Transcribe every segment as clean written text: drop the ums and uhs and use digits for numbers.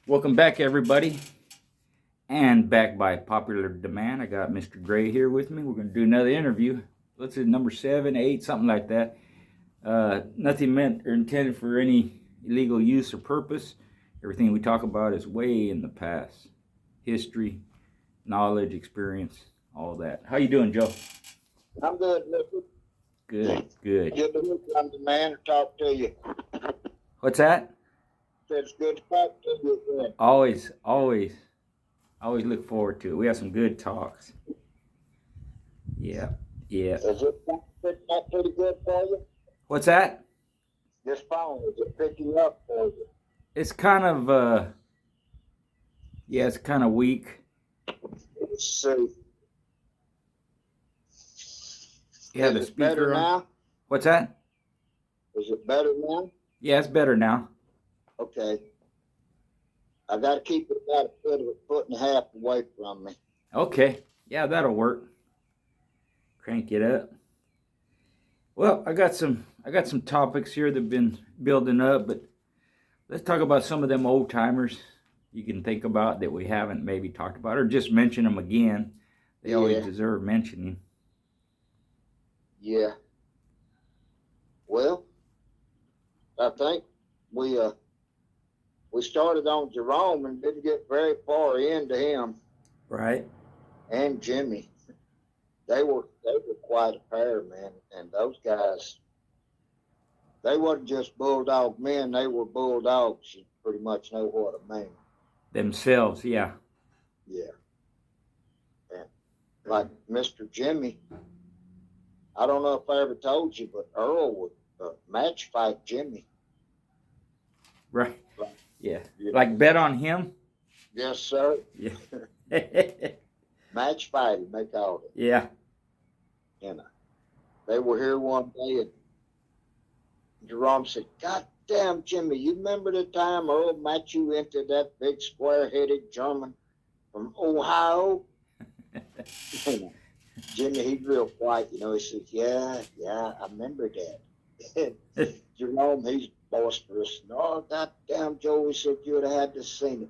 Welcome back, everybody. And back by popular demand, I got Mr. Gray here with me. We're going to do another interview. Let's say number 7, 8, something like that. Nothing meant or intended for any illegal use or purpose. Everything we talk about is way in the past. History, knowledge, experience, all that. How you doing, Joe? I'm good, Mr. Good, good. Good to look on the man and talk to you. What's that? It's good to talk to you again. Always look forward to it. We have some good talks. Yeah. Is it picking up pretty good for you? What's that? This phone, is it picking up for you? It's kind of, it's kind of weak. Let's see. You have the Is it speaker better on? now? What's that? Is it better now? Yeah, it's better now. Okay. I got to keep it about a foot and a half away from me. Okay. Yeah, that'll work. Crank it up. Well, I got some topics here that've been building up, but let's talk about some of them old timers you can think about that we haven't maybe talked about, or just mention them again. They always deserve mentioning. Yeah. Well, I think we started on Jerome and didn't get very far into him. Right. And Jimmy. They were quite a pair, man. And those guys, they wasn't just bulldog men, they were bulldogs. You pretty much know what I mean. Themselves, yeah. Yeah. And like Mr. Jimmy, I don't know if I ever told you, but Earl would match fight Jimmy. Right. Yeah. Like bet on him? Yes, sir. Yeah. Match fighting, they called it. Yeah. And they were here one day, and Jerome said, "God damn, Jimmy, you remember the time Earl matched you into that big square-headed German from Ohio?" Jimmy, he's real quiet, he said, yeah, I remember that. Jerome, he's boisterous. "No, goddamn, Joe," he said, "you'd have had to seen it."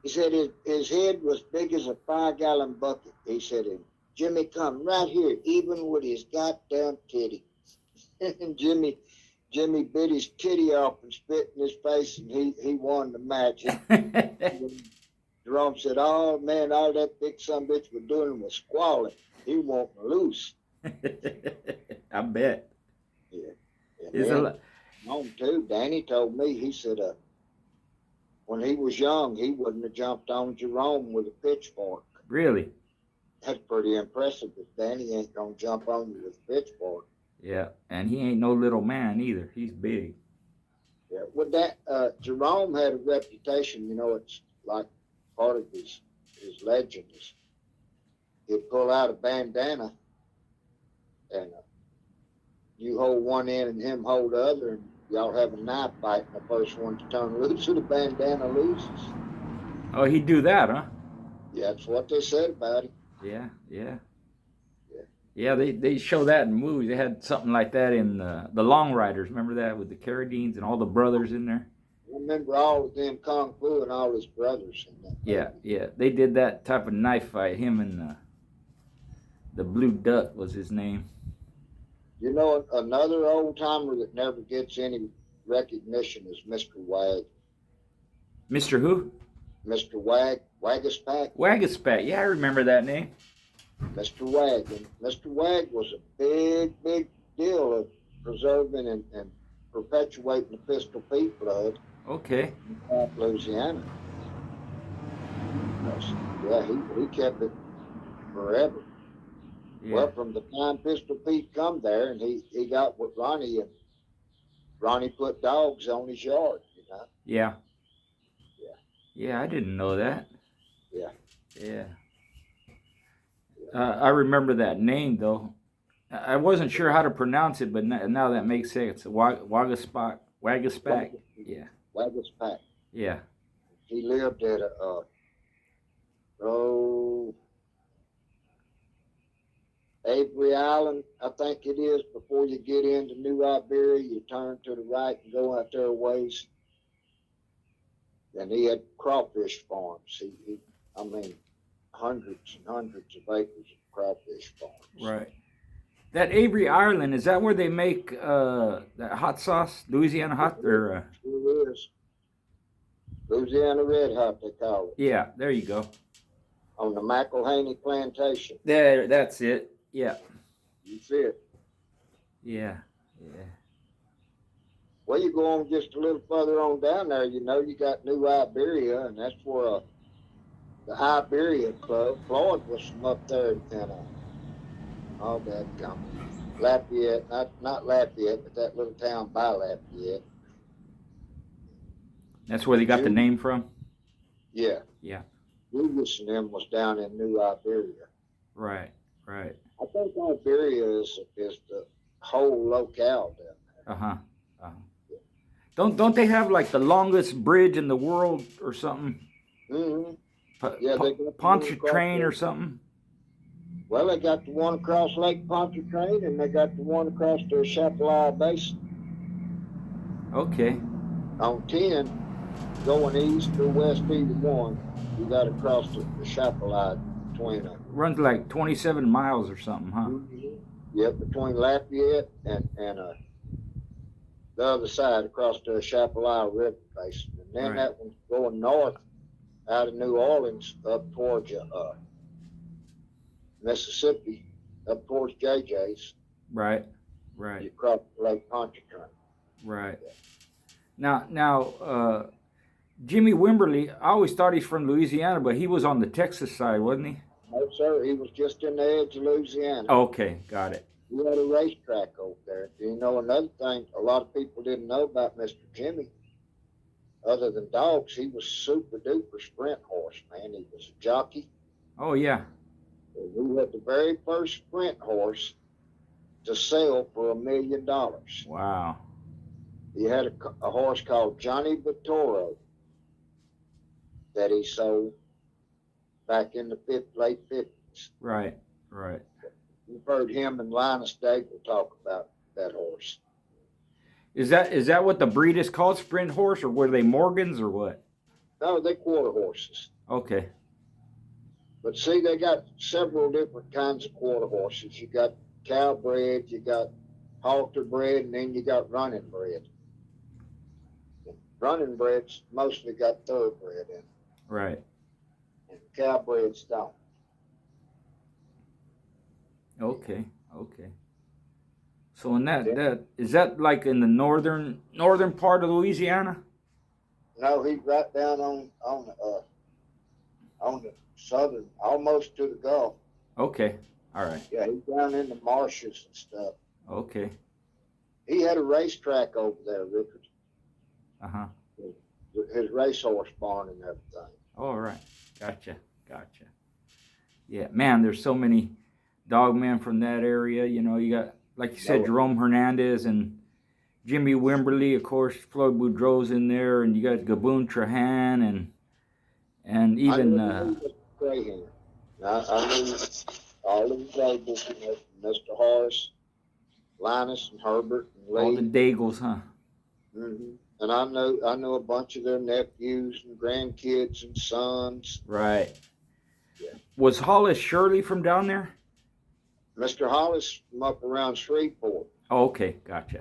He said his head was big as a 5-gallon bucket. He said, "And Jimmy come right here, even with his goddamn titty." And Jimmy bit his titty off and spit in his face, and he won the match. Jerome said, "Oh, man, all that big son bitch was doing was squalling. He won't loose." I bet. Yeah. And It's then, on too, Danny told me, he said, when he was young, he wouldn't have jumped on Jerome with a pitchfork. Really? That's pretty impressive, but Danny ain't going to jump on you with a pitchfork. Yeah, and he ain't no little man either. He's big. Yeah, with that, Jerome had a reputation, it's like part of his legend is he'd pull out a bandana and you hold one end and him hold the other, and y'all have a knife fight, and the first one to turn loose of the bandana loses. Oh, he'd do that, huh? Yeah, that's what they said about him. Yeah, they show that in movies. They had something like that in the Long Riders. Remember that with the Carradines and all the brothers in there? I remember all of them Kung Fu and all his brothers in that movie. Yeah. They did that type of knife fight. Him and the Blue Duck was his name. Another old timer that never gets any recognition is Mr. Wag. Mr. Who? Mr. Wag, Wagaspack. Wagaspack. Yeah, I remember that name. Mr. Wag. And Mr. Wag was a big deal of preserving and perpetuating the Pistol Pete blood. Okay. In Wag, Louisiana. Yeah, he kept it forever. Yeah. Well, from the time Pistol Pete come there, and he got with Ronnie, and Ronnie put dogs on his yard, Yeah. Yeah, I didn't know that. Yeah. I remember that name, though. I wasn't sure how to pronounce it, but now that makes sense. Wagaspack. Yeah. Wagaspack. Yeah. He lived at Avery Island, I think it is. Before you get into New Iberia, you turn to the right and go out there a ways. And he had crawfish farms. I mean, hundreds and hundreds of acres of crawfish farms. Right. That Avery, Ireland, is that where they make that hot sauce, Louisiana hot? Or Sure is. Louisiana Red Hot, they call it. yeah, there you go. On the McElhaney plantation. There, that's it. Yeah. You see it. Yeah. Yeah. Well, you go on just a little further on down there, you know, you got New Iberia, and that's where the Iberia Club, Floyd was from up there, and all that Lafayette, not Lafayette, but that little town by Lafayette. That's where they got the name from? Yeah. Yeah. Julius and them was down in New Iberia. Right, right. I think Iberia is the whole locale down there. Uh-huh. Don't they have like the longest bridge in the world or something? Mm-hmm. Yeah, they got Pontchartrain or something? Well, they got the one across Lake Pontchartrain, and they got the one across the Chapala Basin. Okay. On 10, going east or west, either one, you got to cross the Chapala between them. Runs like 27 miles or something, huh? Mm-hmm. Yep, between Lafayette and the other side across the Chapala River Basin. And then that one's going north out of New Orleans up towards Mississippi, up towards JJ's. Right, right. You cross Lake Pontchartrain. Right. Now, Jimmy Wimberly, I always thought he's from Louisiana, but he was on the Texas side, wasn't he? No, sir. He was just in the edge of Louisiana. Okay, got it. He had a racetrack over there. You know, another thing a lot of people didn't know about Mr. Jimmy, other than dogs, he was super duper sprint horse, man. He was a jockey. Oh, yeah. He had the very first sprint horse to sell for $1 million. Wow. He had a horse called Johnny Vitoro that he sold back in the late 50s. Right, right. You've heard him and Linus Daigle talk about that horse. Is that what the breed is called, sprint horse, or were they Morgans or what? No, they're quarter horses. Okay. But see, they got several different kinds of quarter horses. You got cow bred, you got halter bred, and then you got running bred. Running breds mostly got thoroughbred in. Right. And cow breds don't. Okay, okay. So in that is that like in the northern part of Louisiana? No, he's right down on the southern, almost to the Gulf. Okay, all right. Yeah, he's down in the marshes and stuff. Okay. He had a racetrack over there, Richard. Uh-huh. His racehorse barn and everything. All right. Gotcha. Yeah, man, there's so many dogmen from that area. You know, you got, like you said, Jerome Hernandez and Jimmy Wimberly, of course, Floyd Boudreau's in there, and you got Gaboon Trahan and even I knew all of the labels, you know, Mr. Horace, Linus and Herbert and Lee. all the Daigles, huh? Mm-hmm. And I know a bunch of their nephews and grandkids and sons. Right. Yeah. Was Hollis Shirley from down there? Mr. Hollis from up around Shreveport. Oh, okay, gotcha.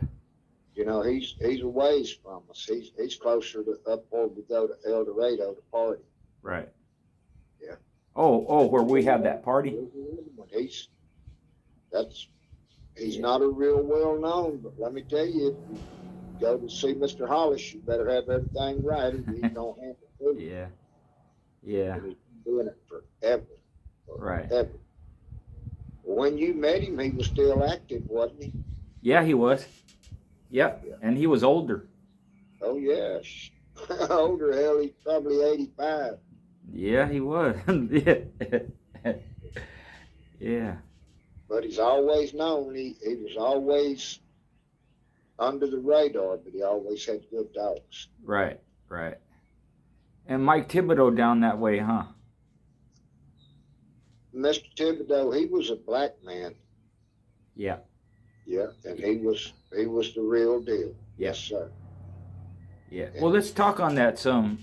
You know, he's a ways from us. He's closer to up where we go to El Dorado to party. Right. Yeah. Oh, where we had that party? He's not a real well known, but let me tell you, if you go to see Mr. Hollis, you better have everything right, or he's gonna handle it. Yeah. He's been doing it forever. Right. Forever. When you met him, he was still active, wasn't he? Yeah, he was. Yep. Yeah. And he was older. Oh yeah, older. Hell, he's probably 85. Yeah, he was. Yeah. But he's always known. He was always under the radar, but he always had good dogs. Right. And Mike Thibodeau down that way, huh? Mr. Thibodeau, he was a black man. Yeah. Yeah, and he was the real deal. Yeah. Yes, sir. Yeah. Well, let's talk on that some.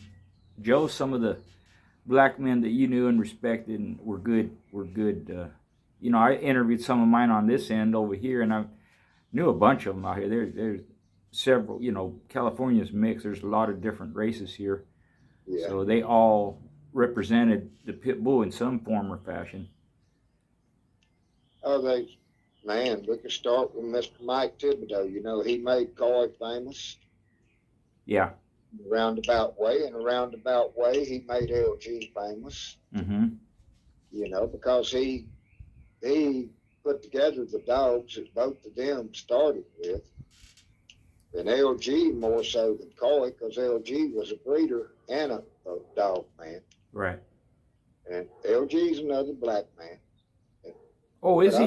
Joe, some of the black men that you knew and respected and were good. You know, I interviewed some of mine on this end over here, and I knew a bunch of them out here. There's several. You know, California's mixed. There's a lot of different races here, Yeah. so they all represented the pit bull in some form or fashion. Oh, man, we could start with Mr. Mike Thibodeau. You know, he made Coy famous. Yeah. In a roundabout way. In a roundabout way, he made LG famous. Mm-hmm. You know, because he put together the dogs that both of them started with. And LG more so than Coy, because LG was a breeder and a dog man. Right. And LG's another black man. Oh, is he?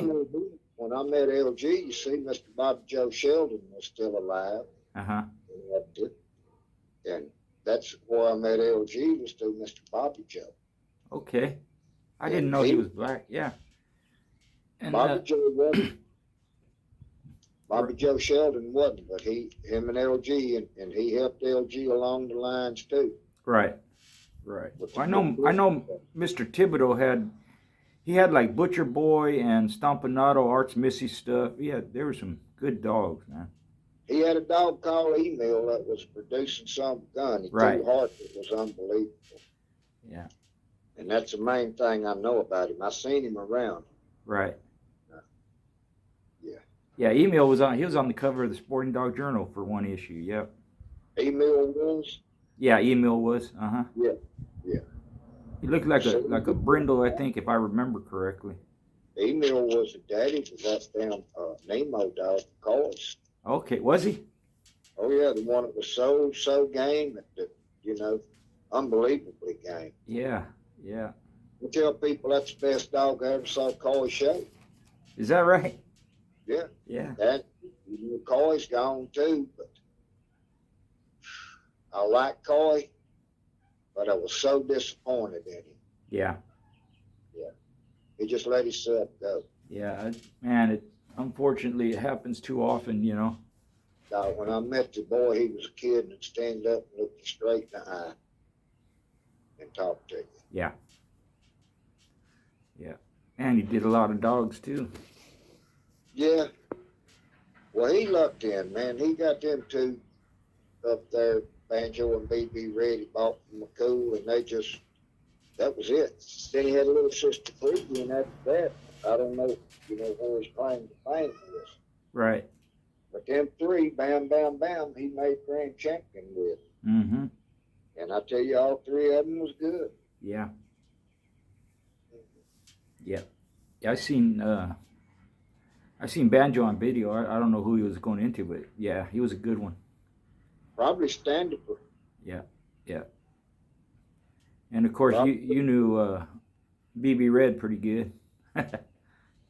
When I met LG, you see, Mr. Bobby Joe Sheldon was still alive. Uh-huh. And that's where I met LG, was through Mr. Bobby Joe. Okay. I didn't know he was black. Yeah. And Bobby Joe wasn't. Bobby Joe Sheldon wasn't, but him and LG, and he helped LG along the lines too. Right. Well, I know Mr. Thibodeau had like Butcher Boy and Stompanato, Arts Missy stuff. There were some good dogs, man. He had a dog called Email that was producing some gun. He right. threw hard. It was unbelievable. Yeah. And that's the main thing I know about him. I seen him around. Right. Yeah. Yeah, Email was on the cover of the Sporting Dog Journal for one issue. Yep. Email was? Yeah, Email was. Uh-huh. Yeah. He looked like a brindle, I think, if I remember correctly. Email was the daddy of that damn Nemo dog, Coys. Okay, was he? Oh yeah, the one that was so game that you know, unbelievably game. Yeah. I tell people that's the best dog I ever saw Coy show. Is that right? Yeah. Yeah. That Coy's gone too, but I like Coy, but I was so disappointed in him. Yeah. He just let himself go. Yeah, man, unfortunately it happens too often, you know. When I met the boy, he was a kid and would stand up and look you straight in the eye and talk to you. Yeah. And he did a lot of dogs too. Yeah. Well, he lucked in, man. He got them two up there, Banjo and BB Red. He bought from McCool, and that was it. Then he had a little sister Freaky, and after that, I don't know, where his claim to fame is. Right. But them three, bam, bam, bam, he made grand champion with. Mm-hmm. And I tell you, all three of them was good. Yeah. I seen Banjo on video. I don't know who he was going into, but yeah, he was a good one. Probably stand-up. Yeah. And of course, you knew BB Red pretty good.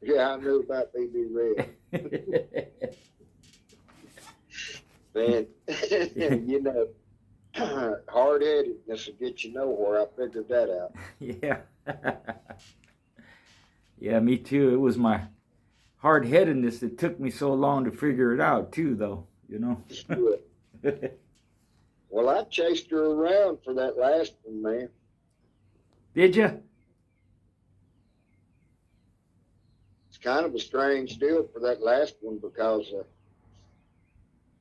Yeah, I knew about BB Red. Man, hard-headedness will get you nowhere. I figured that out. Yeah. Yeah, me too. It was my hard-headedness that took me so long to figure it out too, though, you know. Well, I chased her around for that last one, man. Did you? It's kind of a strange deal for that last one because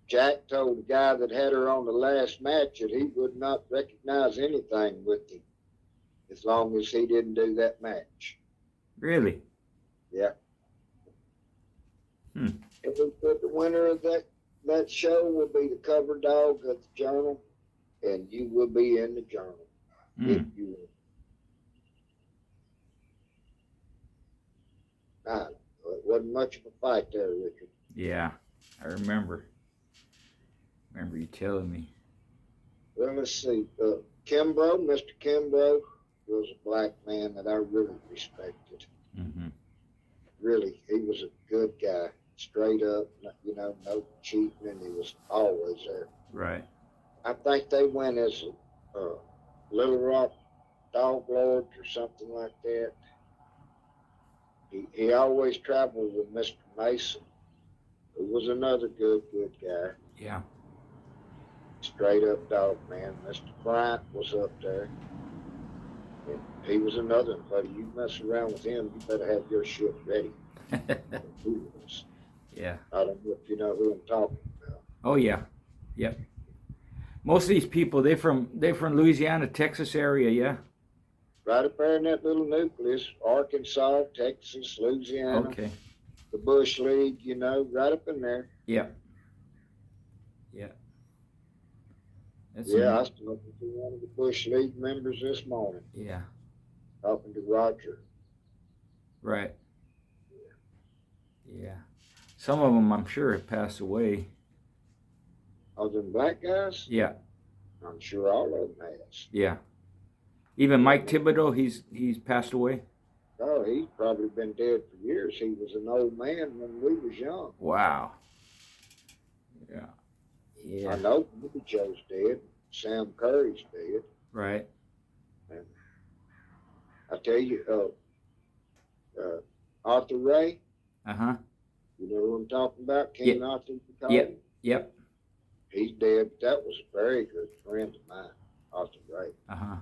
Jack told the guy that had her on the last match that he would not recognize anything with him as long as he didn't do that match. Really? Yeah. And we put the winner of that show will be the cover dog of the journal, and you will be in the journal if you will. It wasn't much of a fight there, Richard. Yeah, I remember. Remember you telling me. Well, let's see. Kimbrough, Mr. Kimbrough, was a black man that I really respected. Mm-hmm. Really, he was a good guy, straight up, no cheating, and he was always there. Right. I think they went as Little Rock Dog Lords or something like that. He always traveled with Mr. Mason, who was another good guy. Yeah. straight up dog, man. Mr. Bryant was up there. And he was another one, buddy. You mess around with him, you better have your shit ready. He was. Yeah. I don't know if you know who I'm talking about. Oh yeah. Yep. Most of these people, they're from Louisiana, Texas area, yeah. Right up there in that little nucleus, Arkansas, Texas, Louisiana, Okay. the Bush League, you know, right up in there. Yeah. Yeah. That's Yeah, I was talking to one of the Bush League members this morning, yeah. talking to Roger. Right. Yeah. Some of them, I'm sure, have passed away. Of them black guys? Yeah. I'm sure all of them has. Yeah. Even Mike Thibodeau, he's passed away. Oh, he's probably been dead for years. He was an old man when we was young. Wow. Yeah. Yeah. I know Bobby Joe's dead. Sam Curry's dead. Right. And I tell you, Arthur Ray, Uh-huh. you know who I'm talking about? King Arthur. Yep. Yep. He's dead. That was a very good friend of mine, Arthur Ray. Uh-huh.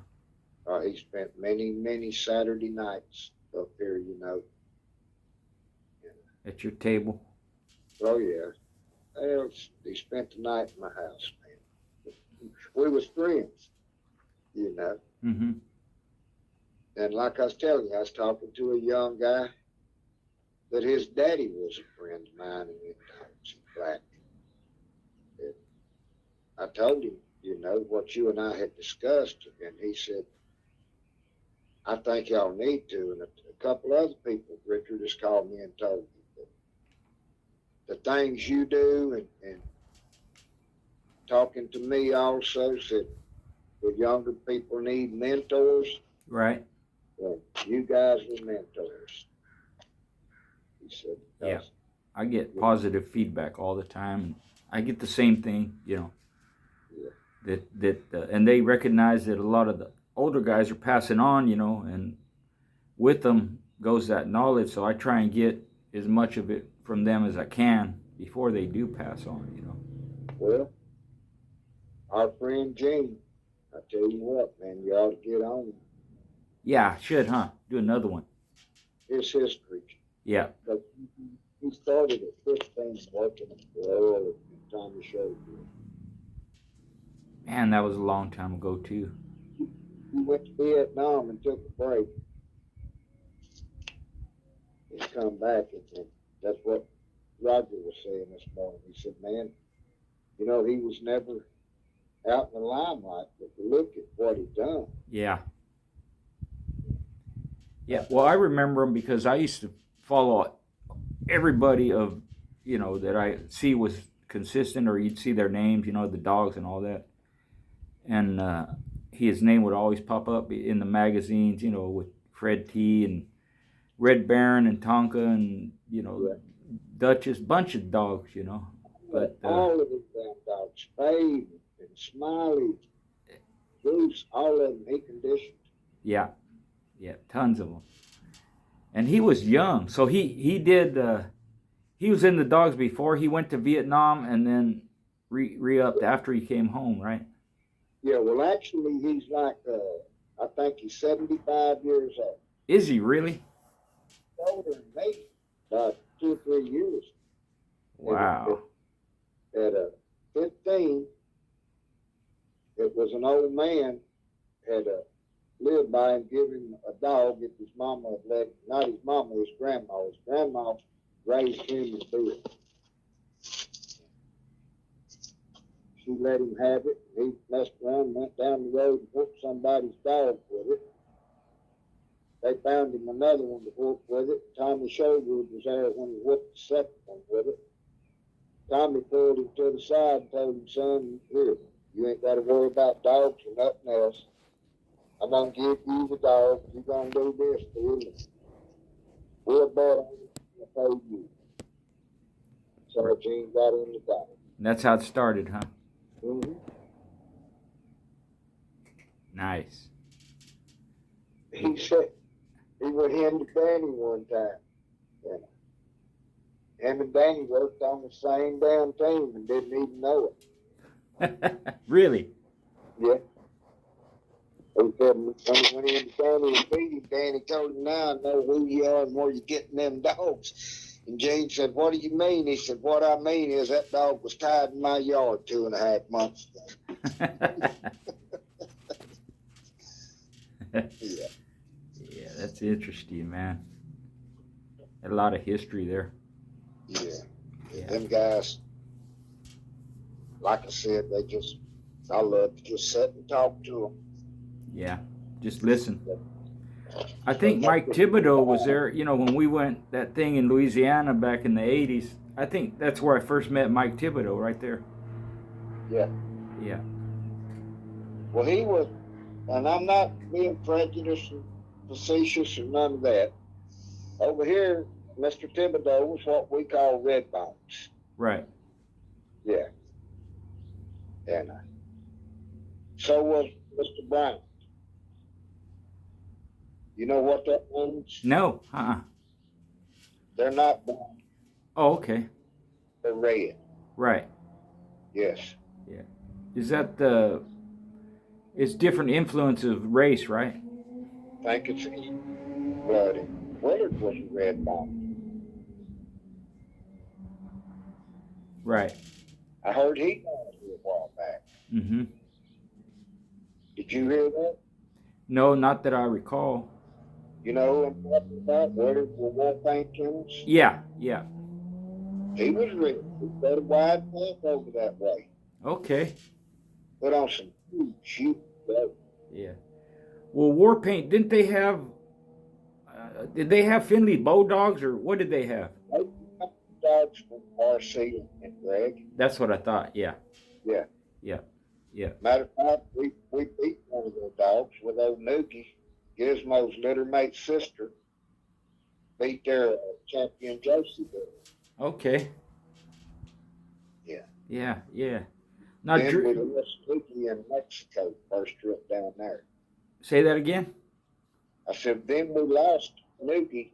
He spent many, many Saturday nights up here, you know. At your table. Oh, yeah. Well, he spent the night in my house, man. We was friends, you know. Mm-hmm. And like I was telling you, I was talking to a young guy that his daddy was a friend of mine, and he was black. And I told him, you know, what you and I had discussed, and he said, I think y'all need to. And a couple other people, Richard, has called me and told me that the things you do and talking to me also said the younger people need mentors. Right. Well, you guys were mentors. He said, Yeah. I get positive feedback all the time. I get the same thing, you know. Yeah. And they recognize that a lot of the older guys are passing on, you know, and with them goes that knowledge. So I try and get as much of it from them as I can before they do pass on, you know. Well, our friend Gene, I tell you what, man, you ought to get on Yeah, should, huh? Do another one. his history. Yeah. Because he started at 15 working at the oil and Tommy showed you. Man, that was a long time ago, too. He went to Vietnam and took a break. He's come back, and that's what Roger was saying this morning. He said, man, you know, he was never out in the limelight, but look at what he done. Yeah. Yeah, well, I remember him because I used to follow everybody of, you know, that I see was consistent, or you'd see their names, you know, the dogs and all that. And his name would always pop up in the magazines, you know, with Fred T. and Red Baron and Tonka and, you know, Duchess, bunch of dogs, you know. But all of them damn dogs, Spade and Smiley, Bruce, all of them he conditioned. Yeah, tons of them. And he was young, so he did. He was in the dogs before he went to Vietnam, and then re-upped after he came home, right? Yeah, well, actually, he's like, I think he's 75 years old. Is he really? Older than me, about 2 or 3 years. Wow. At 15, it was an old man had lived by him, give him a dog if his mama had let, not his mama, his grandma. His grandma raised him and Bill. She let him have it. He messed around, went down the road and whooped somebody's dog with it. They found him another one to whoop with it. Tommy Sherwood was there when he whooped the second one with it. Tommy pulled him to the side and told him, son, here, you ain't got to worry about dogs or nothing else. I'm going to give you the dog. You're going to do this for him. We'll bet on it and pay you. So Gene got in the dog. That's how it started, huh? Mm-hmm. Nice. He said he went in to Danny one time. And him and Danny worked on the same damn team and didn't even know it. Really? Yeah. He said when he went to Danny and beat him, Danny told him, now I know who you are and where you're getting them dogs. And Gene said, what do you mean? He said, what I mean is that dog was tied in my yard 2.5 months ago. Yeah. Yeah, that's interesting, man. A lot of history there. Yeah. Yeah. Them guys, like I said, I love to just sit and talk to them. Yeah, just listen. I think Mike Thibodeau was there, when we went that thing in Louisiana back in the 80s. I think that's where I first met Mike Thibodeau, right there. Yeah. Yeah. Well, he was, and I'm not being prejudiced and facetious or none of that. Over here, Mr. Thibodeau was what we call red bones. Right. Yeah. And so was Mr. Brown. You know what that means? No. They're not brown. Oh, okay. They're red. Right. Yes. Yeah. Is that the? It's different influence of race, right? I think it's bloody. Willard was a red bone. Right. I heard he died here a while back. Mm-hmm. Did you hear that? No, not that I recall. You know who I'm talking about? Willard with war paint kennels? Yeah. Yeah. He was red. He got a wide path over that way. Okay. Put on some huge clothes. Yeah. Well, war paint. Didn't they have? Did they have Finley Bulldogs or what did they have? Dogs from RC and Greg. That's what I thought. Yeah. Yeah. Yeah. Yeah. Matter of fact, we beat one of those dogs with old Nuki, Gizmo's littermate sister. Beat their champion Josie there. Okay. Yeah. Yeah. Yeah. Now, Then we lost Nuki in Mexico first trip down there. Say that again. I said, then we lost Nuki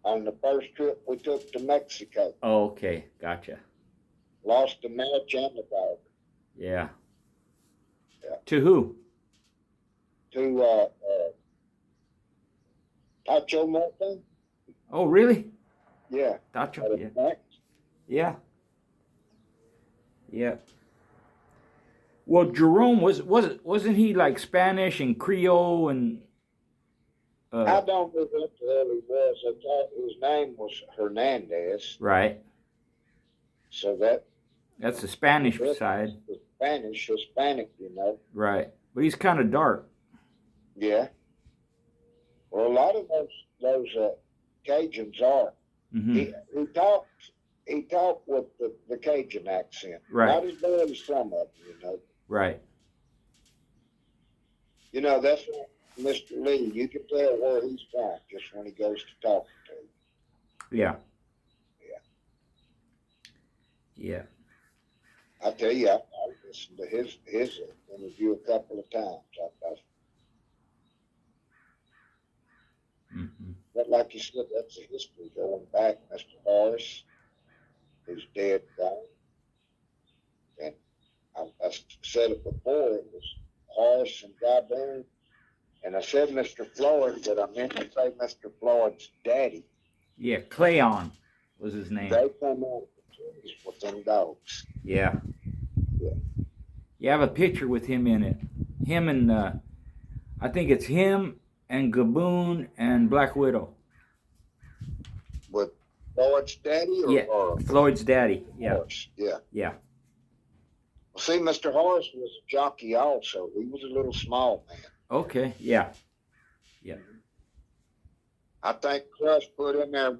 on the first trip we took to Mexico. Oh, okay. Gotcha. Lost the match and the dog. Yeah. Yeah. To who? To Tacho Monte. Oh, really? Yeah. Tacho. Yeah. Yeah. Yeah. Well, Jerome wasn't he like Spanish and Creole and? I don't know what the hell he was. I thought his name was Hernandez. Right. So that's the Spanish side. The Spanish, Hispanic, Right. But he's kind of dark. Yeah. Well, a lot of those Cajuns are. Mm-hmm. He talked with the Cajun accent. Right. Not as bad as some of them, Right. That's like Mr. Lee. You can tell where he's from just when he goes to talking to you. Yeah. Yeah. Yeah. I tell you, I listened to his interview a couple of times. Mm-hmm. But like you said, that's a history going back. Mr. Horace, who's dead now. And I said it before, it was Horace and Goddamn. And I said Mr. Floyd, but I meant to say Mr. Floyd's daddy. Yeah, Cleon was his name. They come out with them dogs. Yeah. Yeah. You have a picture with him in it. Him and, I think it's him and Gaboon and Black Widow. With Floyd's daddy? Or Floyd's daddy. Yeah. Horace. Yeah. Yeah. Well, see, Mr. Horace was a jockey also. He was a little small man. Okay. Yeah. Yeah. I think Crush put in there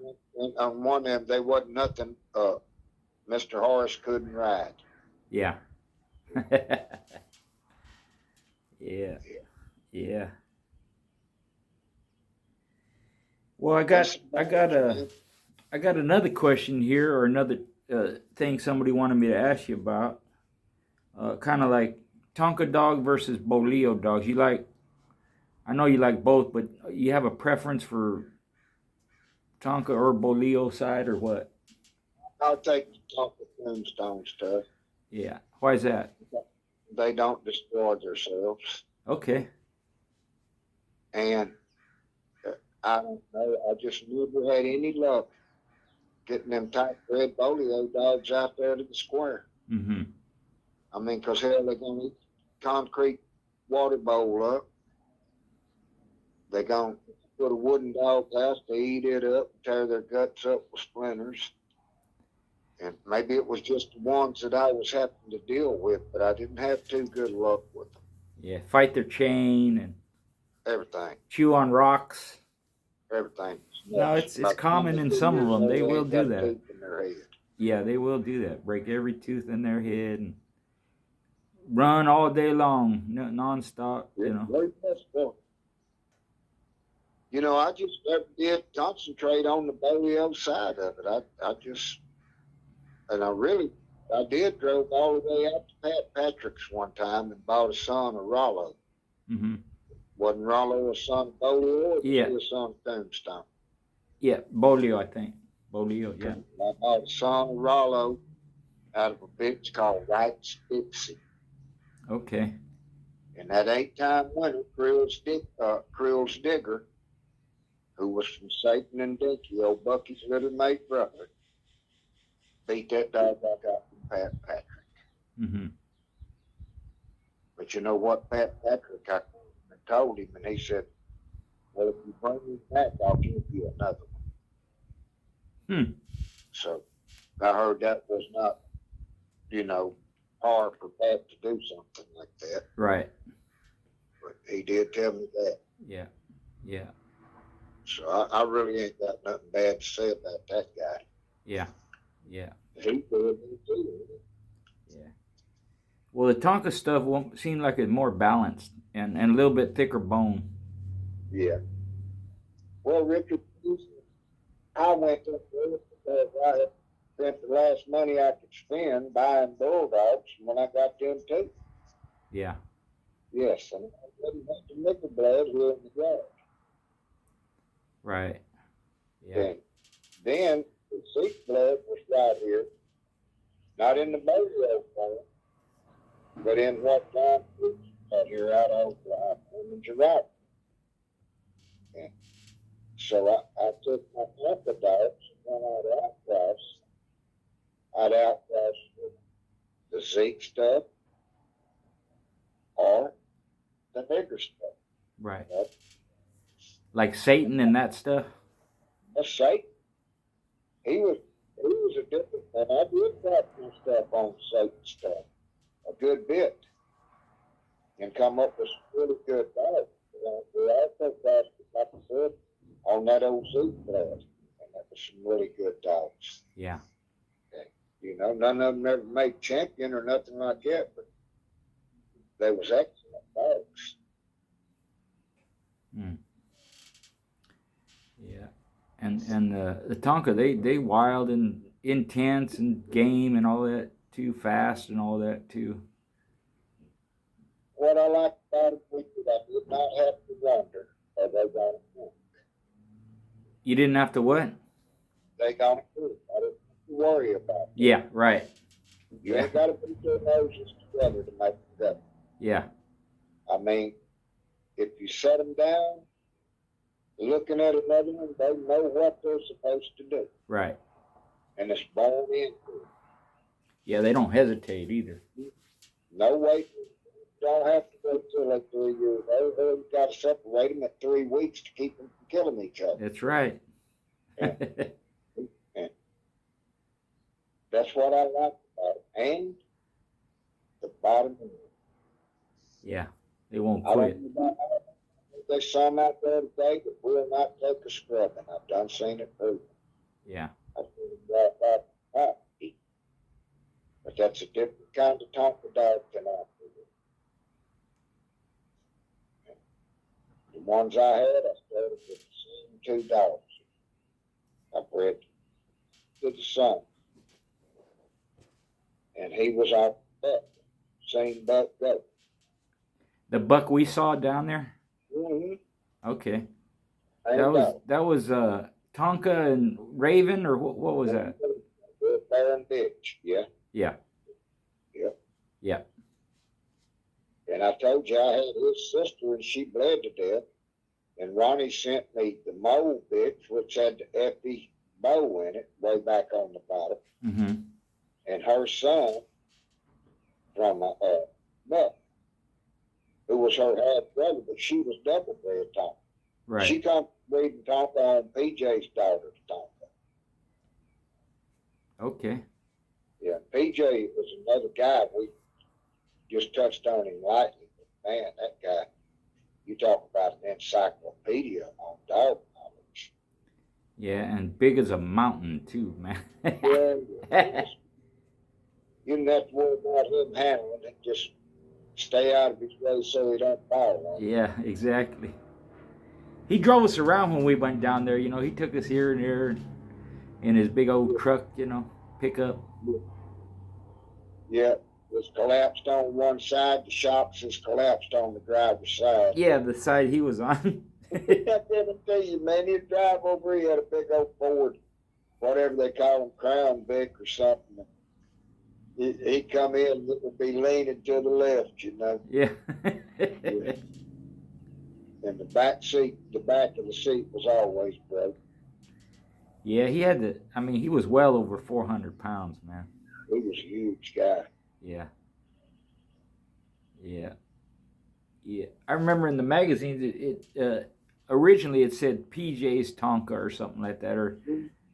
on one end, they wasn't nothing Mr. Horace couldn't ride. Yeah. Yeah. Yeah. Well, I got another question here, or another thing somebody wanted me to ask you about. Kind of like Tonka dog versus Bolio dogs. I know you like both, but you have a preference for Tonka or Bolio side, or what? I'll take the Tonka Tombstone stuff. Yeah. Why is that? they don't destroy themselves. Okay. And I don't know, I just never had any luck getting them tight red Bolio dogs out there to the square. Mm-hmm. I mean, because hell, they're going to eat concrete water bowl up. They're going to put a wooden dog house to eat it up, tear their guts up with splinters. And maybe it was just the ones that I was having to deal with, but I didn't have too good luck with them. Yeah, fight their chain and Everything. chew on rocks. Everything. No, it's About common in 22 some of years them. old, They will ain't do got a that. tooth in their head. Yeah, they will do that. Break every tooth in their head and run all day long, non-stop, you know. Very possible. You know, I just never did concentrate on the Bolio side of it. I did drove all the way out to Pat Patrick's one time and bought a son of Rollo. Mm-hmm. Wasn't Rollo a son of Bolio, or was Yeah. he a son of Tombstone? Yeah, Bolio, I think. Bolio, yeah. I bought a son of Rollo out of a bitch called Wright's Dixie. Okay. And that 8-time winner, Crill's Digger, who was from Satan and Dinky, old Bucky's little mate brother, beat that dog I got from Pat Patrick. Mm-hmm. But you know what, Pat Patrick, I told him, and he said, well, if you bring me back, I'll give you another one. Hmm. So I heard that was not, hard for Pat to do something like that. Right. But he did tell me that. Yeah. Yeah. So I really ain't got nothing bad to say about that guy. Yeah. Yeah. He did me too. Yeah. Well, the Tonka stuff won't seem like it's more balanced and a little bit thicker bone. Yeah. Well, Richard, I went to because I had spent the last money I could spend buying bulldogs when I got them too. Yeah. Yes, and I didn't have to nickel blood here in the yard. Right. Yeah. And then the seat blood was right here, not in the Bolio farm, but in what John out here out of Giraffe. And so I took my Tonka dogs and went I'd outcross the Zeke stuff or the nigger stuff. Right. You know? Like Satan and that stuff? That's Satan. He was a different one. I did practice stuff on Satan stuff a good bit and come up with some really good dogs. We also practiced, like I said, on that old Zeke class. And that was some really good dogs. Yeah. You know, none of them ever made champion or nothing like that, but they was excellent dogs. Mm. Yeah. And the Tonka, they wild and intense and game and all that too, fast and all that too. What I like about it was that I did not have to wonder, are they going to cook? You didn't have to what? They going to cook. I didn't have to worry about it. Yeah, right. You ain't got to put their noses together to make them go. Yeah. I mean, if you set them down, looking at another one, they know what they're supposed to do. Right. And it's born into it. Yeah, they don't hesitate either. No wait. Don't have to wait till they're 3 years old. You've got to separate them at 3 weeks to keep them from killing each other. That's right. Yeah. And that's what I like about it. And the bottom line. Yeah, they won't I quit. don't know if there's some out there today that will not take a scrubbing. I've done seen it proven. Yeah. I've seen it right back out. But that's a different kind of Tonka dog than I do. The ones I had, I started with the same 2 dogs. I bred to the son. And he was our buck. Same buck go. The buck we saw down there? Mm-hmm. Okay. Same That was Tonka and Raven, or what was that? Bear and bitch, yeah. Yeah. Yeah. Yeah. And I told you I had his sister, and she bled to death. And Ronnie sent me the mold bitch, which had the FE bow in it, way back on the bottom. Mm-hmm. And her son from Buck, who was her half brother, but she was double bred Tonka. Right. She come breeding Tonka on PJ's daughter's Tonka. Okay. Yeah, PJ was another guy. We just touched on him lightly, but man, that guy, you talk about an encyclopedia on dog knowledge. Yeah, and big as a mountain too, man. Yeah, you didn't have to worry about him handling it. Just stay out of his way so he don't fall on you. Yeah, exactly. He drove us around when we went down there. You know, he took us here and there in his big old truck, you know, pickup. Yeah, it was collapsed on one side. The shops is collapsed on the driver's side. Yeah, the side he was on. I didn't tell you, man, he'd drive over, he had a big old Ford, whatever they call them, Crown Vic or something. He'd come in, it would be leaning to the left, you know. Yeah. Yeah. And the back of the seat was always broke. Yeah, he had to, I mean, he was well over 400 pounds, man. He was a huge guy. Yeah. Yeah. Yeah. I remember in the magazines, it originally it said PJ's Tonka or something like that, or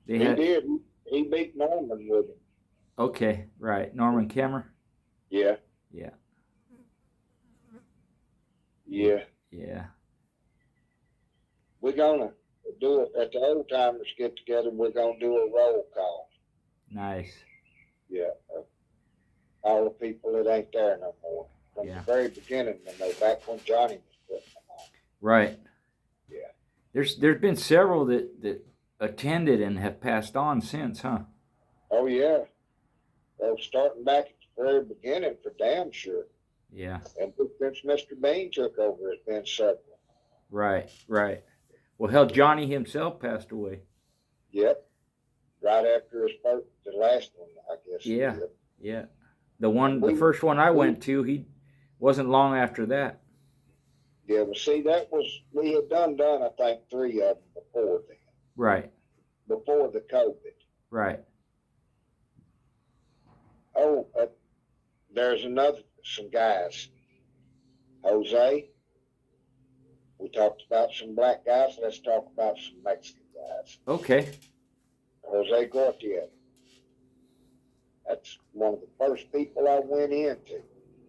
they had. He did. He beat Norman with him. Okay, right. Norman Kemmer? Yeah. Yeah. Yeah. Yeah. We're gonna do it at the old timers get together. We're gonna do a roll call. Nice. Yeah. All the people that ain't there no more. From the very beginning, you know, back when Johnny was putting them on. Right. Yeah. There's been several that attended and have passed on since, huh? Oh yeah. Well, starting back at the very beginning for damn sure. Yeah. And since Mr. Bean took over, it's been several. Right, right. Well, hell, Johnny himself passed away. Yep. Right after his first, the last one, I guess. Yeah, yeah. The first one I went to, he wasn't long after that. Yeah, well, see, we had done, I think, 3 of them before then. Right. Before the COVID. Right. Oh, there's some guys. Jose. We talked about some black guys. Let's talk about some Mexican guys. Okay. Jose Gautier. That's one of the first people I went into.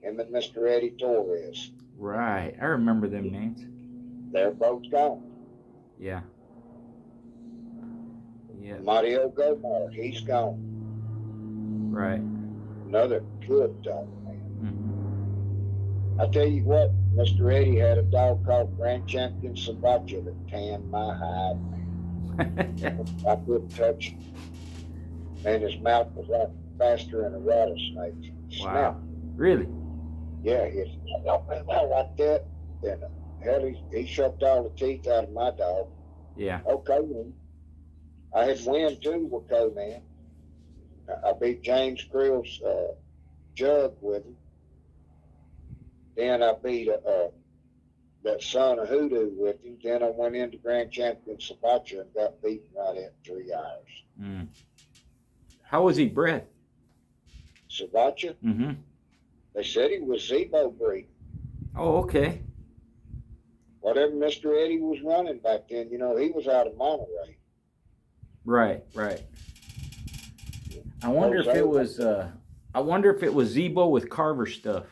Him and Mr. Eddie Torres. Right. I remember them names. They're both gone. Yeah. Yeah. Mario Gomar, he's gone. Right. Another good dog, man. Mm-hmm. I tell you what, Mr. Eddie had a dog called Grand Champion Sabacha that tanned my hide, man. I couldn't touch him. Man, his mouth was like faster than a rattlesnake. Wow. Really? Yeah, he's like that. And hell, he shoved all the teeth out of my dog. Yeah. Okay, man. I had win too with Co-Man. I beat James Crill's Jug with him. Then I beat that son of Hoodoo with him. Then I went into Grand Champion Sabacha and got beaten right at 3 hours. Mm. How was he bred? Sabacha? Mm-hmm. They said he was Zebo breed. Oh, okay. Whatever Mr. Eddie was running back then, you know, he was out of Monterey. Right, right. I wonder if it was Zebo with Carver stuff.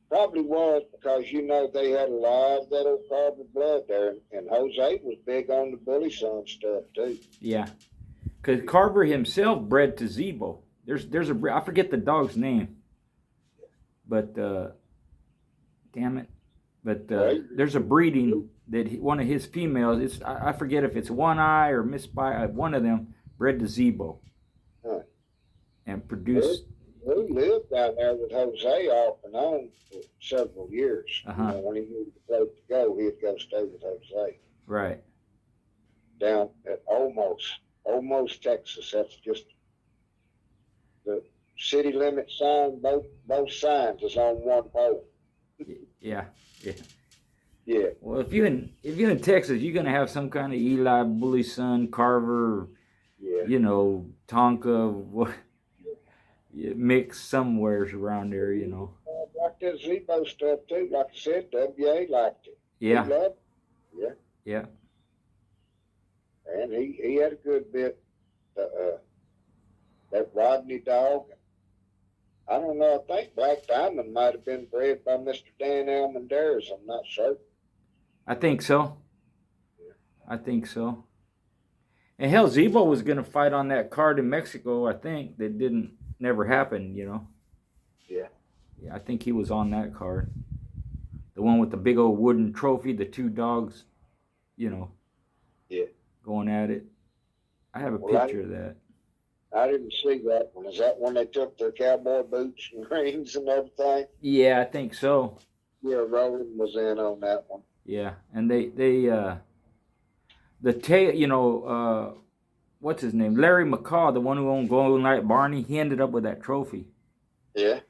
Probably was, because you know they had a lot of that old Carver blood there, and Jose was big on the Bully Son stuff too. Yeah, because Carver himself bred to Zebo. There's I forget the dog's name, but damn it, but there's a breeding that one of his females. I forget if it's One Eye or Miss Spy. One of them bred to Zebo, and produced. We lived down there with Jose off and on for several years. You know, when he moved the place to go, he'd go stay with Jose. Right. Down at almost Texas. That's just city limit sign, both signs is on one pole. Yeah. Yeah. Well, if you're in Texas, you're gonna have some kind of Eli, Bully Son, Carver, Yeah. you know, Tonka, mix somewheres around there, you know. Like that Zebo stuff too. Like I said, WA liked it. Yeah. He loved it. Yeah. Yeah. And he had a good bit. That Rodney dog. I don't know. I think Black Diamond might have been bred by Mr. Dan Almendarez. I'm not certain. I think so. I think so. And hell, Zebo was gonna fight on that card in Mexico. I think that didn't never happen. You know. Yeah. Yeah, I think he was on that card. The one with the big old wooden trophy, the two dogs, you know. Yeah. Going at it. I have a picture of that. I didn't see that one. Is that when they took their cowboy boots and rings and everything? Yeah, I think so. Yeah, Roland was in on that one. Yeah, and the tail, you know, what's his name? Larry McCaw, the one who owned Golden Light Barney, he ended up with that trophy. Yeah.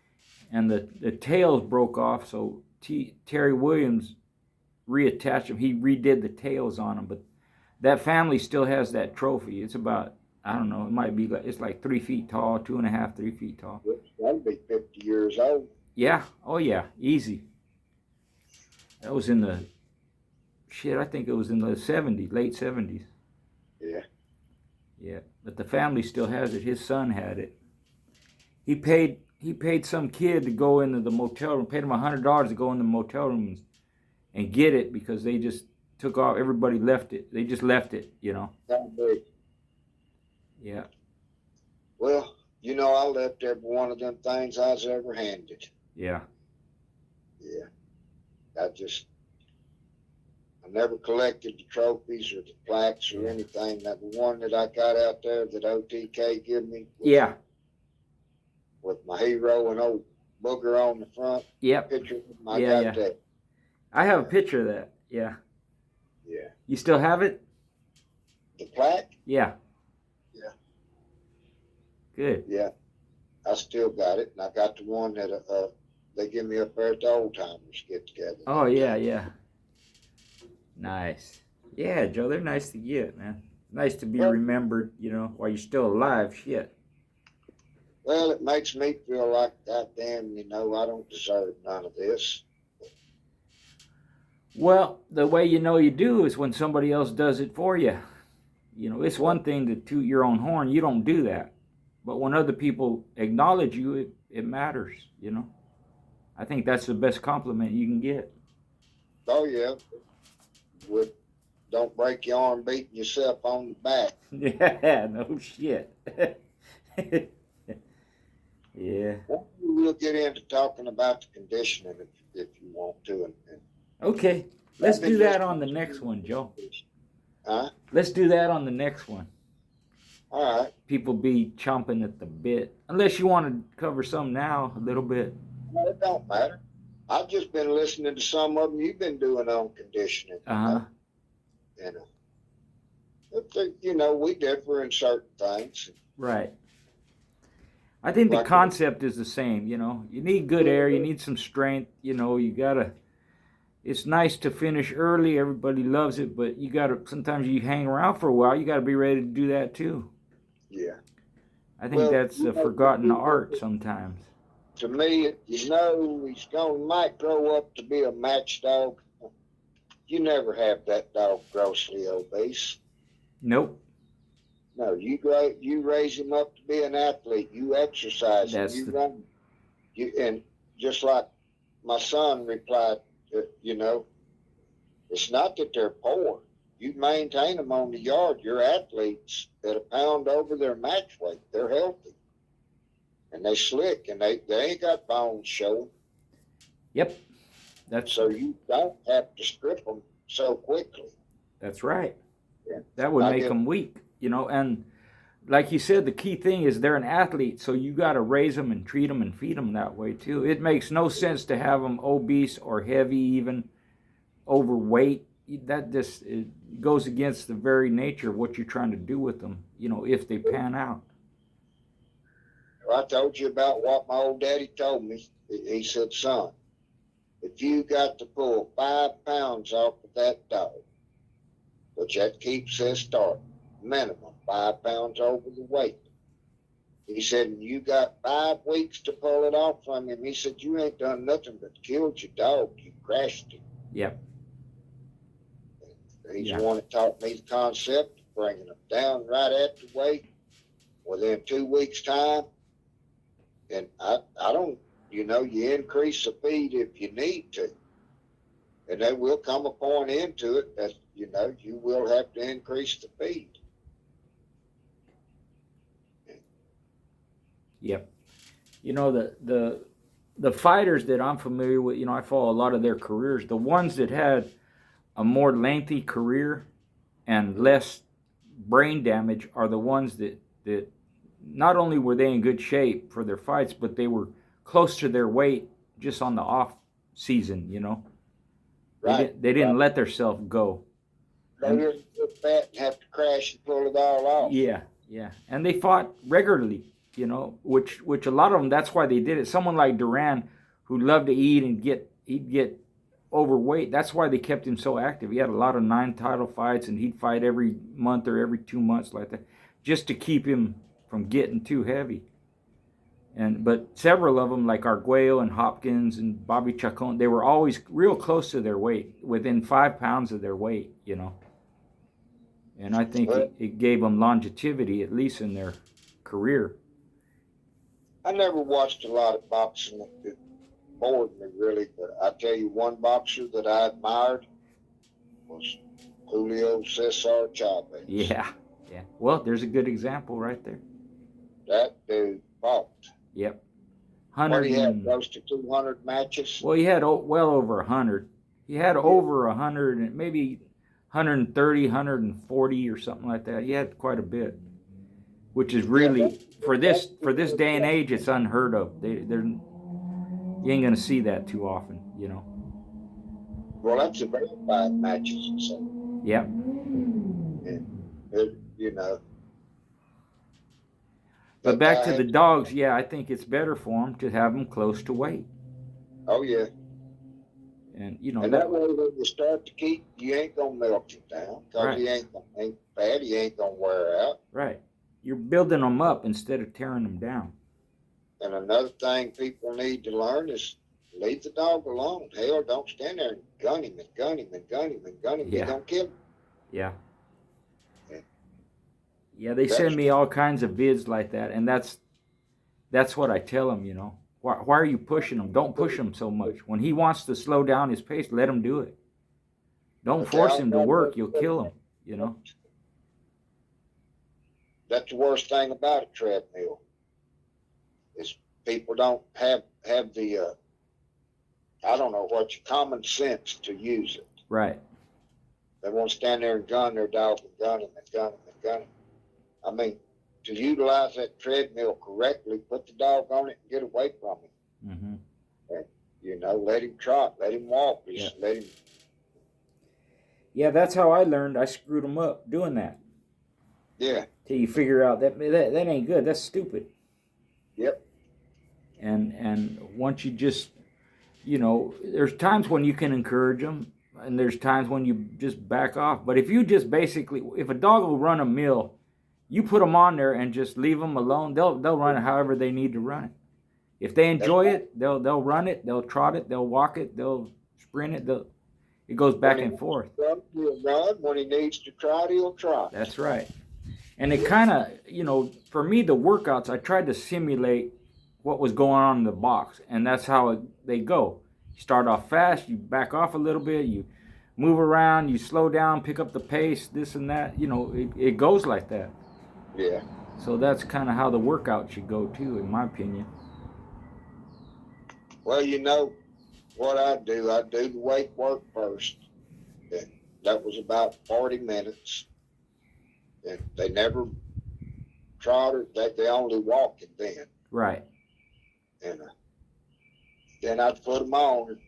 And the tails broke off, so Terry Williams reattached them. He redid the tails on them, but that family still has that trophy. It's about, I don't know, it might be like, it's like 3 feet tall, 2.5, 3 feet tall. That'll be 50 years old. Yeah. Oh yeah. Easy. That was in the, I think it was in the 70s, late 70s. Yeah. Yeah. But the family still has it. His son had it. He paid some kid to go into the motel room, paid him $100 to go in the motel room and get it because they just took off. Everybody left it. They just left it, you know. Yeah. Well, you know, I left every one of them things I was ever handed. Yeah. Yeah. I never collected the trophies or the plaques or anything. That one that I got out there that OTK gave me. Yeah. With my hero and old booger on the front. Yep. Picture of him, I got that. I have a picture of that. Yeah. Yeah. You still have it? The plaque? Yeah. Yeah. Good. Yeah. I still got it. And I got the one that they give me up there at the old timers get together. Oh, yeah, yeah. Nice. Yeah, Joe, they're nice to get, man. Nice to be remembered, you know, while you're still alive. Shit. Well, it makes me feel like, goddamn, you know, I don't deserve none of this. Well, the way you know you do is when somebody else does it for you. You know, it's one thing to toot your own horn. You don't do that. But when other people acknowledge you, it matters, you know. I think that's the best compliment you can get. Oh, yeah. Don't break your arm beating yourself on the back. Yeah, no shit. Yeah. We'll get into talking about the conditioning if you want to. Okay. Let's do that on the next one, Joe. Huh? Let's do that on the next one. All right. People be chomping at the bit. Unless you want to cover some now, a little bit. No, it don't matter. I've just been listening to some of them you've been doing on conditioning. Uh-huh. You know, you know, we differ in certain things. Right. I think the concept is the same, you know. You need good air, you need some strength, you know, you gotta, it's nice to finish early, everybody loves it, but you gotta, sometimes you hang around for a while, you gotta be ready to do that too. Yeah. I think that's a forgotten art sometimes. To me, you know, might grow up to be a match dog. You never have that dog grossly obese. Nope. No, you raise him up to be an athlete. You exercise him. You run. And just like my son replied, you know, it's not that they're poor. You maintain them on the yard. You're athletes at a pound over their match weight. They're healthy. And they slick, and they ain't got bones showing. Yep. So you don't have to strip them so quickly. That's right. Yeah. That would make them weak, you know. And like you said, the key thing is they're an athlete, so you got to raise them and treat them and feed them that way too. It makes no sense to have them obese or heavy, even overweight. That just it goes against the very nature of what you're trying to do with them, you know, if they pan out. I told you about what my old daddy told me. He said, son, if you got to pull 5 pounds off of that dog, which that keeps his start, minimum 5 pounds over the weight. He said, you got 5 weeks to pull it off from him. He said, you ain't done nothing but killed your dog. You crashed him. Yep. He's the one that taught me the concept of bringing them down right at the weight within 2 weeks' time. And I don't, you increase the feed if you need to. And there will come a point into it that, you will have to increase the feed. Yep. The fighters that I'm familiar with, I follow a lot of their careers. The ones that had a more lengthy career and less brain damage are the ones that not only were they in good shape for their fights, but they were close to their weight just on the off season, Right. They didn't let themselves go. They didn't get fat and have to crash and pull it all off. Yeah. And they fought regularly, which a lot of them, that's why they did it. Someone like Duran, who loved to eat and he'd get overweight, that's why they kept him so active. He had a lot of 9 title fights, and he'd fight every month or every 2 months like that, just to keep him from getting too heavy. But several of them, like Arguello and Hopkins and Bobby Chacon, they were always real close to their weight, within 5 pounds of their weight, And I think it gave them longevity, at least in their career. I never watched a lot of boxing that bored me, really, but I tell you, one boxer that I admired was Julio Cesar Chavez. Yeah. Well, there's a good example right there. That dude fought. Yep. What, he had close to 200 matches? Well, he had well over 100. He had over 100, and maybe 130, 140 or something like that. He had quite a bit, which is really, for this day and age, it's unheard of. You ain't gonna see that too often, Well, that's a verified matches and so. Yep. And, But back to the dogs, I think it's better for them to have them close to weight. Oh, yeah. And, and that way, when you start to keep, you ain't going to melt him down, because right. he ain't bad, he ain't going to wear out. Right. You're building them up instead of tearing them down. And another thing people need to learn is leave the dog alone. Hell, don't stand there and gun him and gun him and gun him and gun him. You're going to kill him. Yeah. Yeah, they send me all kinds of vids like that, and that's what I tell them, Why are you pushing him? Don't push him so much. When he wants to slow down his pace, let him do it. Don't force him to work. You'll kill him, That's the worst thing about a treadmill, is people don't have the, common sense to use it. Right. They want to stand there and gun their dog and gun him and gun him and gun him. I mean, to utilize that treadmill correctly, put the dog on it and get away from him. Mm-hmm. And, let him trot, let him walk, let him. Yeah, that's how I learned. I screwed him up doing that. Yeah. Till you figure out that ain't good. That's stupid. Yep. And once you just, there's times when you can encourage them, and there's times when you just back off. But if you just if a dog will run a mill, you put them on there and just leave them alone, they'll run it however they need to run it. If they enjoy it, they'll run it, they'll trot it, they'll walk it, they'll sprint it. It goes back and forth. He'll run. When he needs to trot, he'll trot. That's right. And it kind of, for me, the workouts, I tried to simulate what was going on in the box, and that's how they go. You start off fast, you back off a little bit, you move around, you slow down, pick up the pace, this and that. It goes like that. Yeah. So that's kind of how the workout should go too, in my opinion. Well, what I do the weight work first. And that was about 40 minutes. And they never trotted, they only walked then. Right. And then I'd put them on and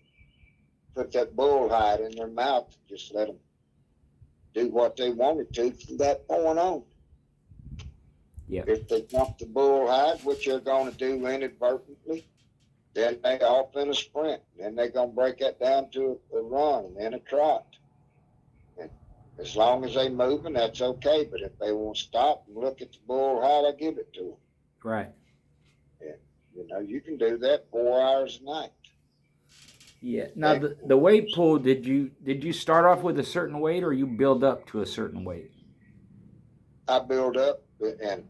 put that bull hide in their mouth and just let them do what they wanted to from that point on. Yep. If they jump the bull hide, which they're going to do inadvertently, then they off in a sprint. Then they're going to break that down to a run and then a trot. And as long as they moving, that's okay. But if they won't stop and look at the bull hide, I give it to them. Right. And, you know, you can do that 4 hours a night. Yeah. Now the weight pull, did you start off with a certain weight, or you build up to a certain weight? I build up, and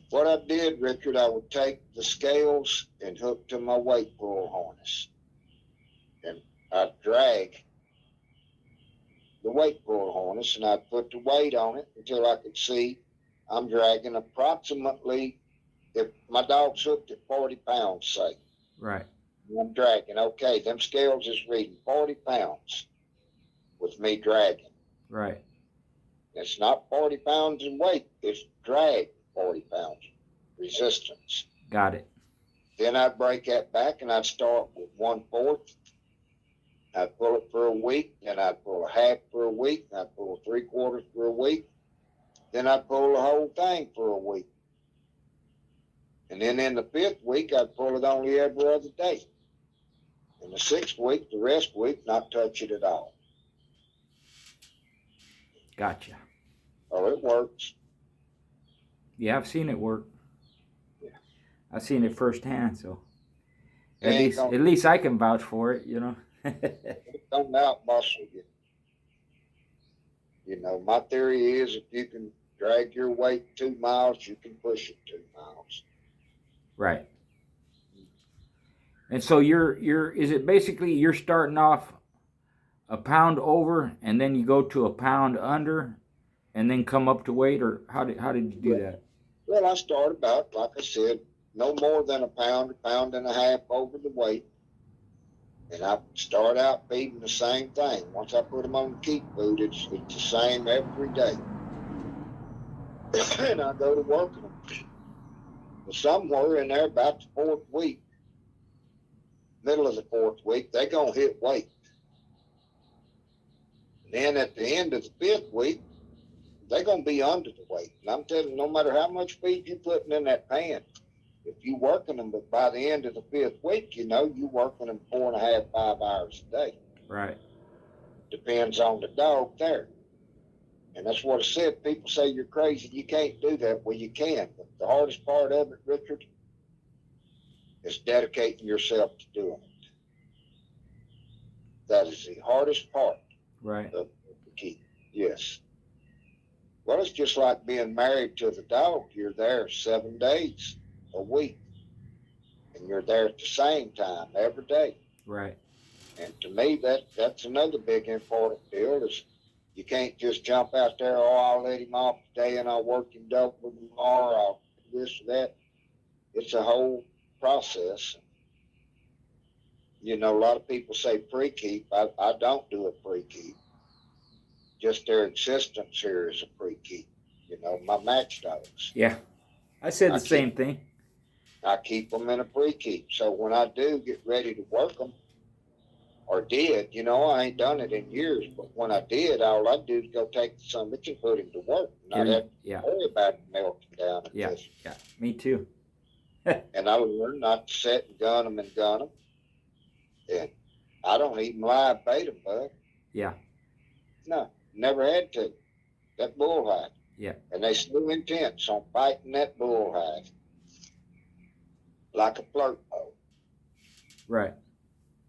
what I did, Richard, I would take the scales and hook to my weight pull harness, and I'd drag the weight pull harness, and I'd put the weight on it until I could see I'm dragging approximately, if my dog's hooked at 40 pounds, say. Right. I'm dragging, okay, them scales is reading 40 pounds with me dragging. Right. It's not 40 pounds in weight, it's drag 40 pounds resistance. Got it. Then I'd break that back and I'd start with 1/4. I'd pull it for a week, then I'd pull a half for a week, and I'd pull 3/4 for a week. Then I'd pull the whole thing for a week. And then in the 5th week, I'd pull it only every other day. In the 6th week, the rest week, not touch it at all. Gotcha. Oh, it works. Yeah, I've seen it work. Yeah. I've seen it firsthand, so at least I can vouch for it, you know. It don't out-muscle you. You know, my theory is if you can drag your weight 2 miles, you can push it 2 miles. Right. And so is it basically you're starting off a pound over and then you go to a pound under and then come up to weight, or how did you do that? Well, I start about, like I said, no more than a pound and a half over the weight. And I start out feeding the same thing. Once I put them on the keep food, it's the same every day. And I go to working them. But somewhere in there, about the 4th week, middle of the 4th week, they're going to hit weight. And then at the end of the 5th week, they're going to be under the weight. And I'm telling you, no matter how much feed you're putting in that pan, if you're working them, but by the end of the 5th week, you know, you're working them 4.5, 5 hours a day. Right. Depends on the dog there. And that's what I said. People say you're crazy. You can't do that. Well, you can. But the hardest part of it, Richard, is dedicating yourself to doing it. That is the hardest part. Right. Of the keep. Yes. Well, it's just like being married to the dog. You're there 7 days a week. And you're there at the same time every day. Right. And to me, that's another big important deal is you can't just jump out there, oh, I'll let him off today and I'll work him double tomorrow, I'll do this or that. It's a whole process. You know, a lot of people say pre-keep. I don't do a pre-keep. Just their existence here is a pre-keep. You know, my match dogs. Yeah. I said the same thing. I keep them in a pre-keep. So when I do get ready to work them, or did, you know, I ain't done it in years, but when I did, all I do is go take the son of a bitch and put him to work. Not have to worry about him melting down. Yeah, me too. And I learned not to sit and gun them. And I don't even live bait them, bud. Yeah. No, never had to. That bullhide. Yeah. And they so intense on fighting that bullhide. Like a flirt pole. Right.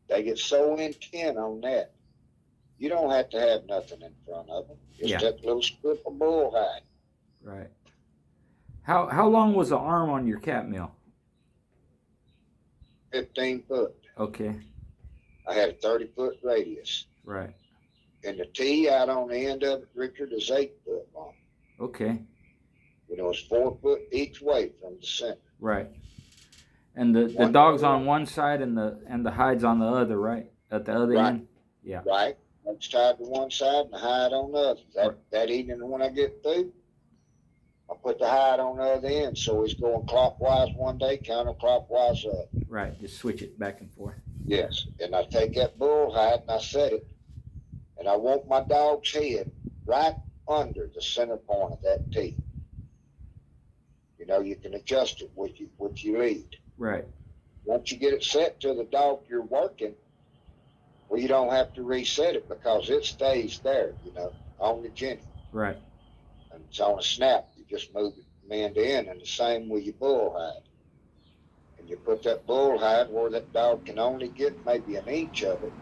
They get so intent on that. You don't have to have nothing in front of them. Just that little strip of bullhide. Right. How long was the arm on your cat mill? 15 foot. Okay. I had a 30-foot radius. Right. And the T out on the end of it, Richard, is 8 foot long. Okay. You know, it's 4 foot each way from the center. Right. And the dog's on one side and the hide's on the other, right? At the other end? Yeah. Right. It's tied to one side and the hide on the other. That evening when I get through, I put the hide on the other end so he's going clockwise one day, counterclockwise up. Right. Just switch it back and forth. Yes. And I take that bull hide and I set it. And I want my dog's head right under the center point of that T. You can adjust it with your lead. Right. Once you get it set to the dog you're working, well, you don't have to reset it because it stays there, on the Jenny. Right. And it's on a snap. You just move it from end to end, and the same with your bull hide. And you put that bull hide where that dog can only get maybe an inch of it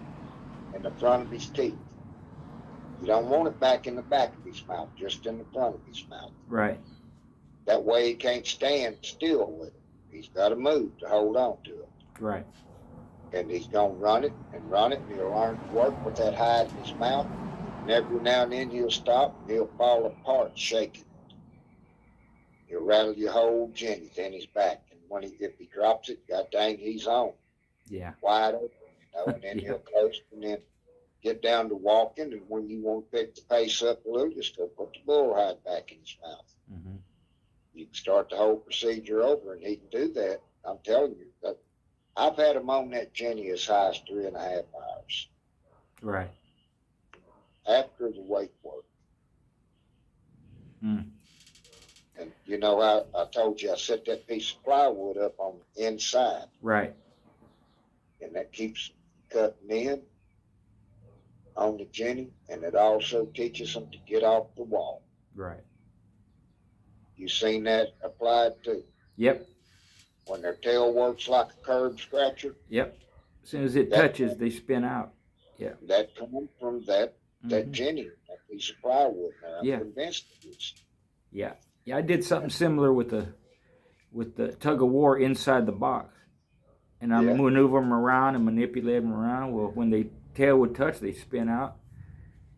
in the front of his teeth. You don't want it back in the back of his mouth, just in the front of his mouth. Right. That way he can't stand still with it. He's got to move to hold on to it. Right. And he's going to run it, and he'll learn to work with that hide in his mouth. And every now and then he'll stop, and he'll fall apart shaking it. He'll rattle your whole Jenny in his back. And if he drops it, god dang, he's on. Yeah. Wide open, and then he'll close and then get down to walking. And when you want to pick the pace up a little, just go put the bull hide back in his mouth. Mm-hmm. You can start the whole procedure over, and he can do that. I'm telling you, that I've had him on that Jenny as high as 3.5 hours. Right. After the weight work. Mm. And I told you I set that piece of plywood up on the inside. Right. And that keeps cutting in on the Jenny, and it also teaches them to get off the wall. Right. You seen that applied too? Yep. When their tail works like a curb scratcher? Yep. As soon as it touches, they spin out. Yeah. That comes from that Jenny, that piece of plywood there. I'm convinced it is. Yeah. Yeah, I did something similar with the tug of war inside the box. And I maneuver them around and manipulate them around. Well, when the tail would touch, they spin out.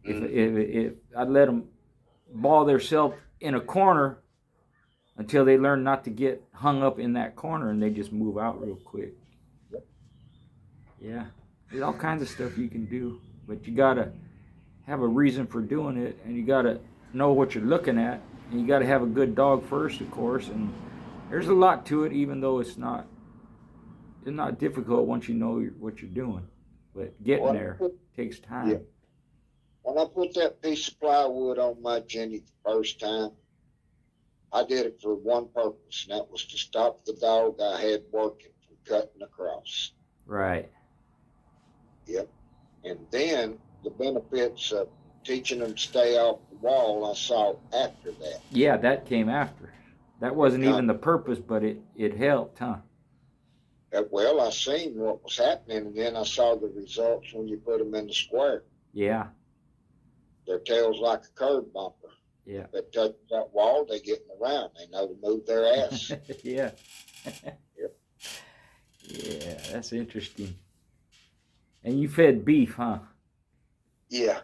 If I'd let them ball themselves in a corner until they learn not to get hung up in that corner, and they just move out real quick. Yeah. There's all kinds of stuff you can do, but you got to have a reason for doing it, and you got to know what you're looking at, and you got to have a good dog first, of course, and there's a lot to it, even though it's not difficult once you know what you're doing, but getting there takes time. Yeah. When I put that piece of plywood on my Jenny the first time, I did it for one purpose, and that was to stop the dog I had working from cutting across. Right. Yep. And then the benefits of teaching them to stay off the wall, I saw after that. Yeah, that came after. That wasn't even the purpose, but it helped, huh? Well, I seen what was happening, and then I saw the results when you put them in the square. Yeah. Their tail's like a curb bumper. Yeah. If they touch that wall, they getting around. They know to move their ass. Yeah. Yep. Yeah, that's interesting. And you fed beef, huh? Yeah.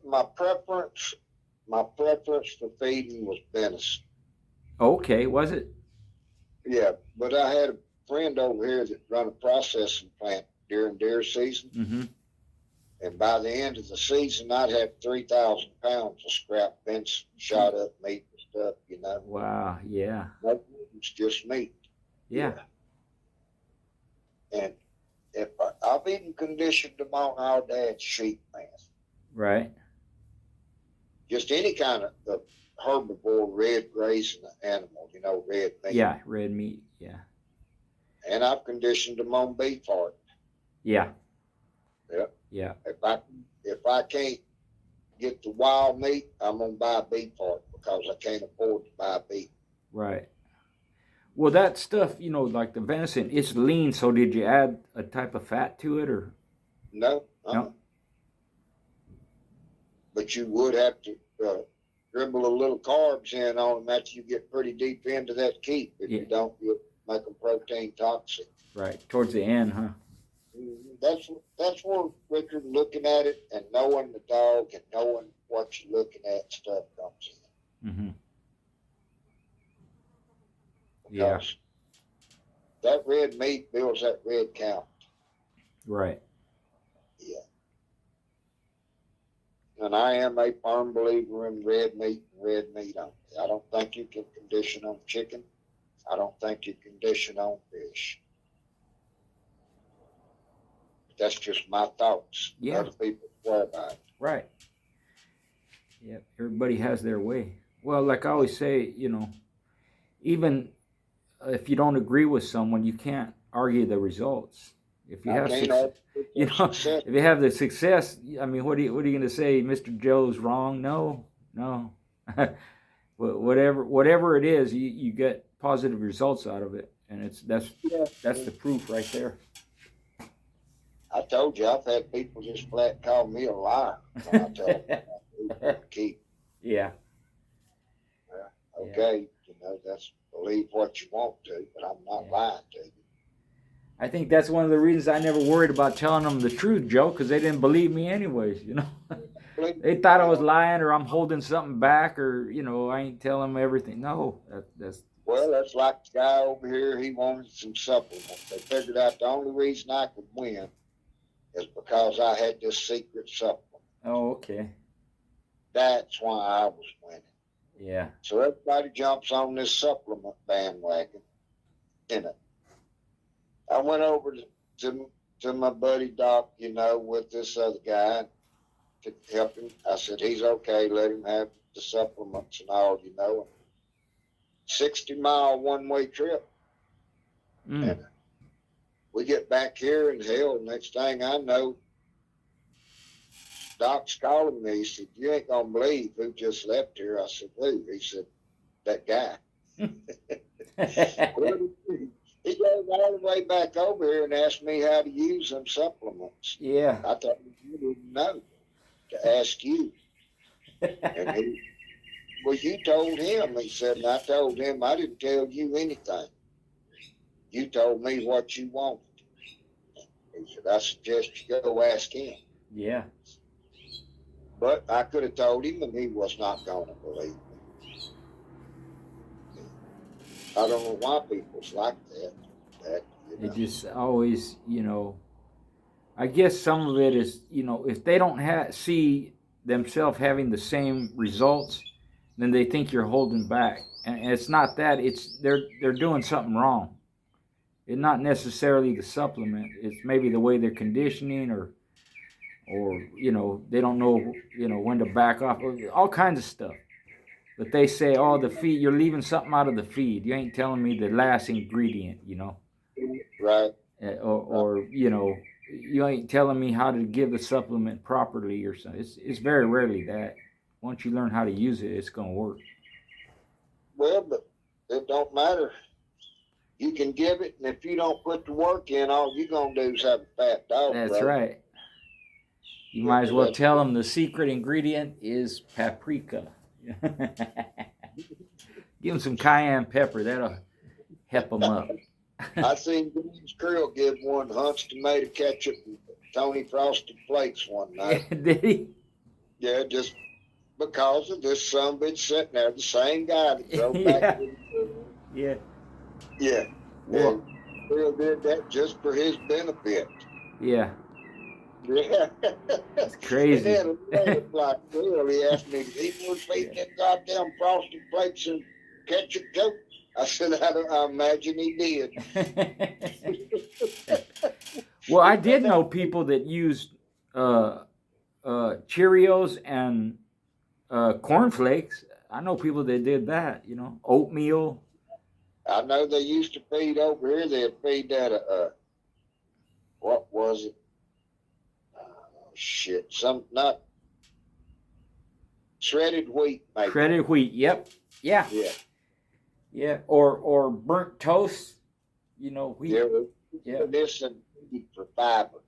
My preference for feeding was venison. Okay, was it? Yeah, but I had a friend over here that run a processing plant during deer season. Mm-hmm. And by the end of the season, I'd have 3,000 pounds of scrap venison, shot up meat and stuff, Wow, yeah. No, it's just meat. Yeah. And if I've even conditioned them on our dad's sheep, man. Right. Just any kind of herbivore, red grazing animal, red meat. Yeah, red meat, yeah. And I've conditioned them on beef heart. Yeah. Yep. Yeah. If I can't get the wild meat, I'm gonna buy beef heart because I can't afford to buy beef. Right. Well, that stuff, like the venison, it's lean. So did you add a type of fat to it, or? No. No. But you would have to dribble a little carbs in on them after you get pretty deep into that keep. If you don't, you'll make them protein toxic. Right. Towards the end, huh? That's where Richard looking at it and knowing the dog and knowing what you're looking at stuff comes in. Mm-hmm. Because that red meat builds that red count. Right. Yeah. And I am a firm believer in red meat and red meat only. I don't think you can condition on chicken. I don't think you condition on fish. That's just my thoughts. Yeah. Other people swear by it. Right. Yeah. Everybody has their way. Well, like I always say, even if you don't agree with someone, you can't argue the results. If you have success, you know, if you have the success, I mean, what are you going to say? Mr. Joe's wrong? No. Whatever it is, you get positive results out of it, and that's the proof right there. I told you I've had people just flat call me a liar when I tell them to keep. Yeah. Okay, you know, that's believe what you want to, but I'm not lying to you. I think that's one of the reasons I never worried about telling them the truth, Joe, because they didn't believe me anyways, you know. They thought I was lying or I'm holding something back or, you know, I ain't telling them everything. No, that's... Well, that's like the guy over here, he wanted some supplements. They figured out the only reason I could win is because I had this secret supplement. Oh, okay. That's why I was winning. Yeah. So everybody jumps on this supplement bandwagon. I went over to my buddy Doc, you know, with this other guy to help him. I said, he's okay, let him have the supplements and all, you know. 60-mile one-way trip. And we get back here, and hell, next thing I know, Doc's calling me. He said, you ain't going to believe who just left here. I said, who? He said, that guy. He goes all the way back over here and asked me how to use them supplements. Yeah. I thought you didn't know to ask you. And he, well, you told him. He said, and I told him I didn't tell you anything. You told me what you wanted. He said, I suggest you go ask him. Yeah. But I could have told him, and he was not going to believe me. I don't know why people's like that. They just always, you know, I guess some of it is, you know, if they don't see themselves having the same results, then they think you're holding back. And it's not that, it's they're doing something wrong. It's not necessarily the supplement. It's maybe the way they're conditioning or you know, they don't know, you know, when to back off, all kinds of stuff. But they say, oh, the feed, you're leaving something out of the feed. You ain't telling me the last ingredient, you know. Right. Or you know, you ain't telling me how to give the supplement properly or something. It's very rarely that. Once you learn how to use it, it's going to work. Well, but it don't matter. You can give it, and if you don't put the work in, all you're going to do is have a fat dog. That's right. You might as well tell them the secret ingredient is paprika. Give them some cayenne pepper. That'll help them up. I seen James Krill give one Hunt's tomato ketchup and Tony Frosted Flakes one night. Did he? Yeah, just because of this son been sitting there, the same guy that drove back. Yeah. Yeah. And Krill did that just for his benefit. Yeah. Yeah. It's crazy. And then like Krill, he asked me, he was feeding them goddamn Frosted Flakes and ketchup joke. I said, I imagine he did. Well, I did know people that used Cheerios and cornflakes. I know people that did that, you know, oatmeal. I know they used to feed over here. They'd feed that, what was it? Not shredded wheat. Maybe. Shredded wheat, yep. Yeah. Yeah. Yeah, or burnt toast, you know, wheat. Yeah. This and for fiber.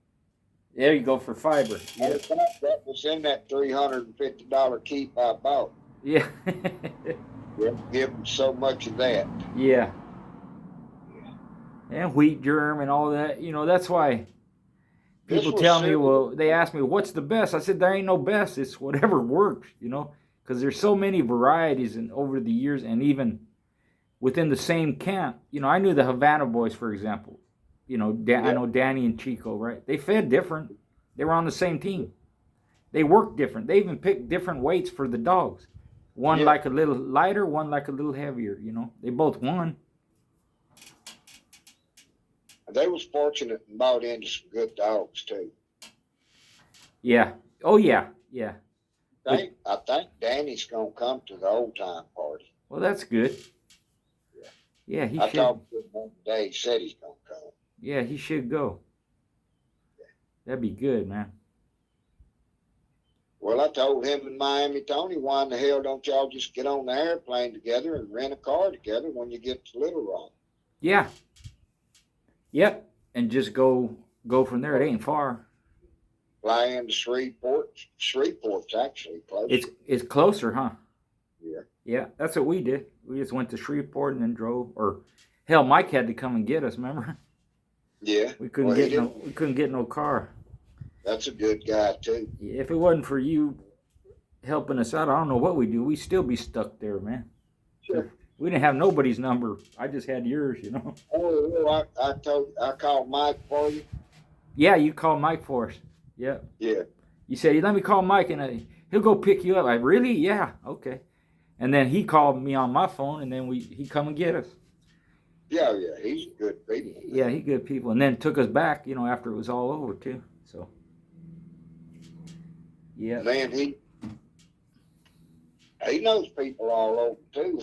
There you go, for fiber. Yeah. That was in that $350 keep I bought. Yeah. Yeah, give them so much of that. Yeah. And wheat germ and all that. You know, that's why people tell me, well, they ask me, what's the best? I said, there ain't no best. It's whatever works, you know, because there's so many varieties and over the years and even within the same camp. You know, I knew the Havana boys, for example. You know, I know Danny and Chico, right? They fed different. They were on the same team. They worked different. They even picked different weights for the dogs. One like a little lighter, one like a little heavier, you know. They both won. They was fortunate and bought into some good dogs, too. Yeah. Oh, yeah. Yeah. I think Danny's going to come to the old time party. Well, that's good. Yeah. Yeah, he I should. talked to him one day. He said he's gonna come. Yeah, he should go. That'd be good, man. Well, I told him and Miami Tony, why in the hell don't y'all just get on the airplane together and rent a car together when you get to Little Rock? Yeah. Yep. And just go from there. It ain't far. Fly into Shreveport. Shreveport's actually closer. It's closer, huh? Yeah. Yeah, that's what we did. We just went to Shreveport and then drove. Or hell, Mike had to come and get us. Remember? Yeah. We couldn't get no car. That's a good guy too. If it wasn't for you helping us out, I don't know what we'd do. We'd still be stuck there, man. Sure. We didn't have nobody's number. I just had yours, Oh, well, I called Mike for you. Yeah, you called Mike for us. Yeah. Yeah. You said, let me call Mike and he'll go pick you up. I really? Yeah, okay. And then he called me on my phone and then he come and get us. Yeah, he's good people. Yeah, he good people. And then took us back, after it was all over too. So. Yeah. Man, he knows people all over too.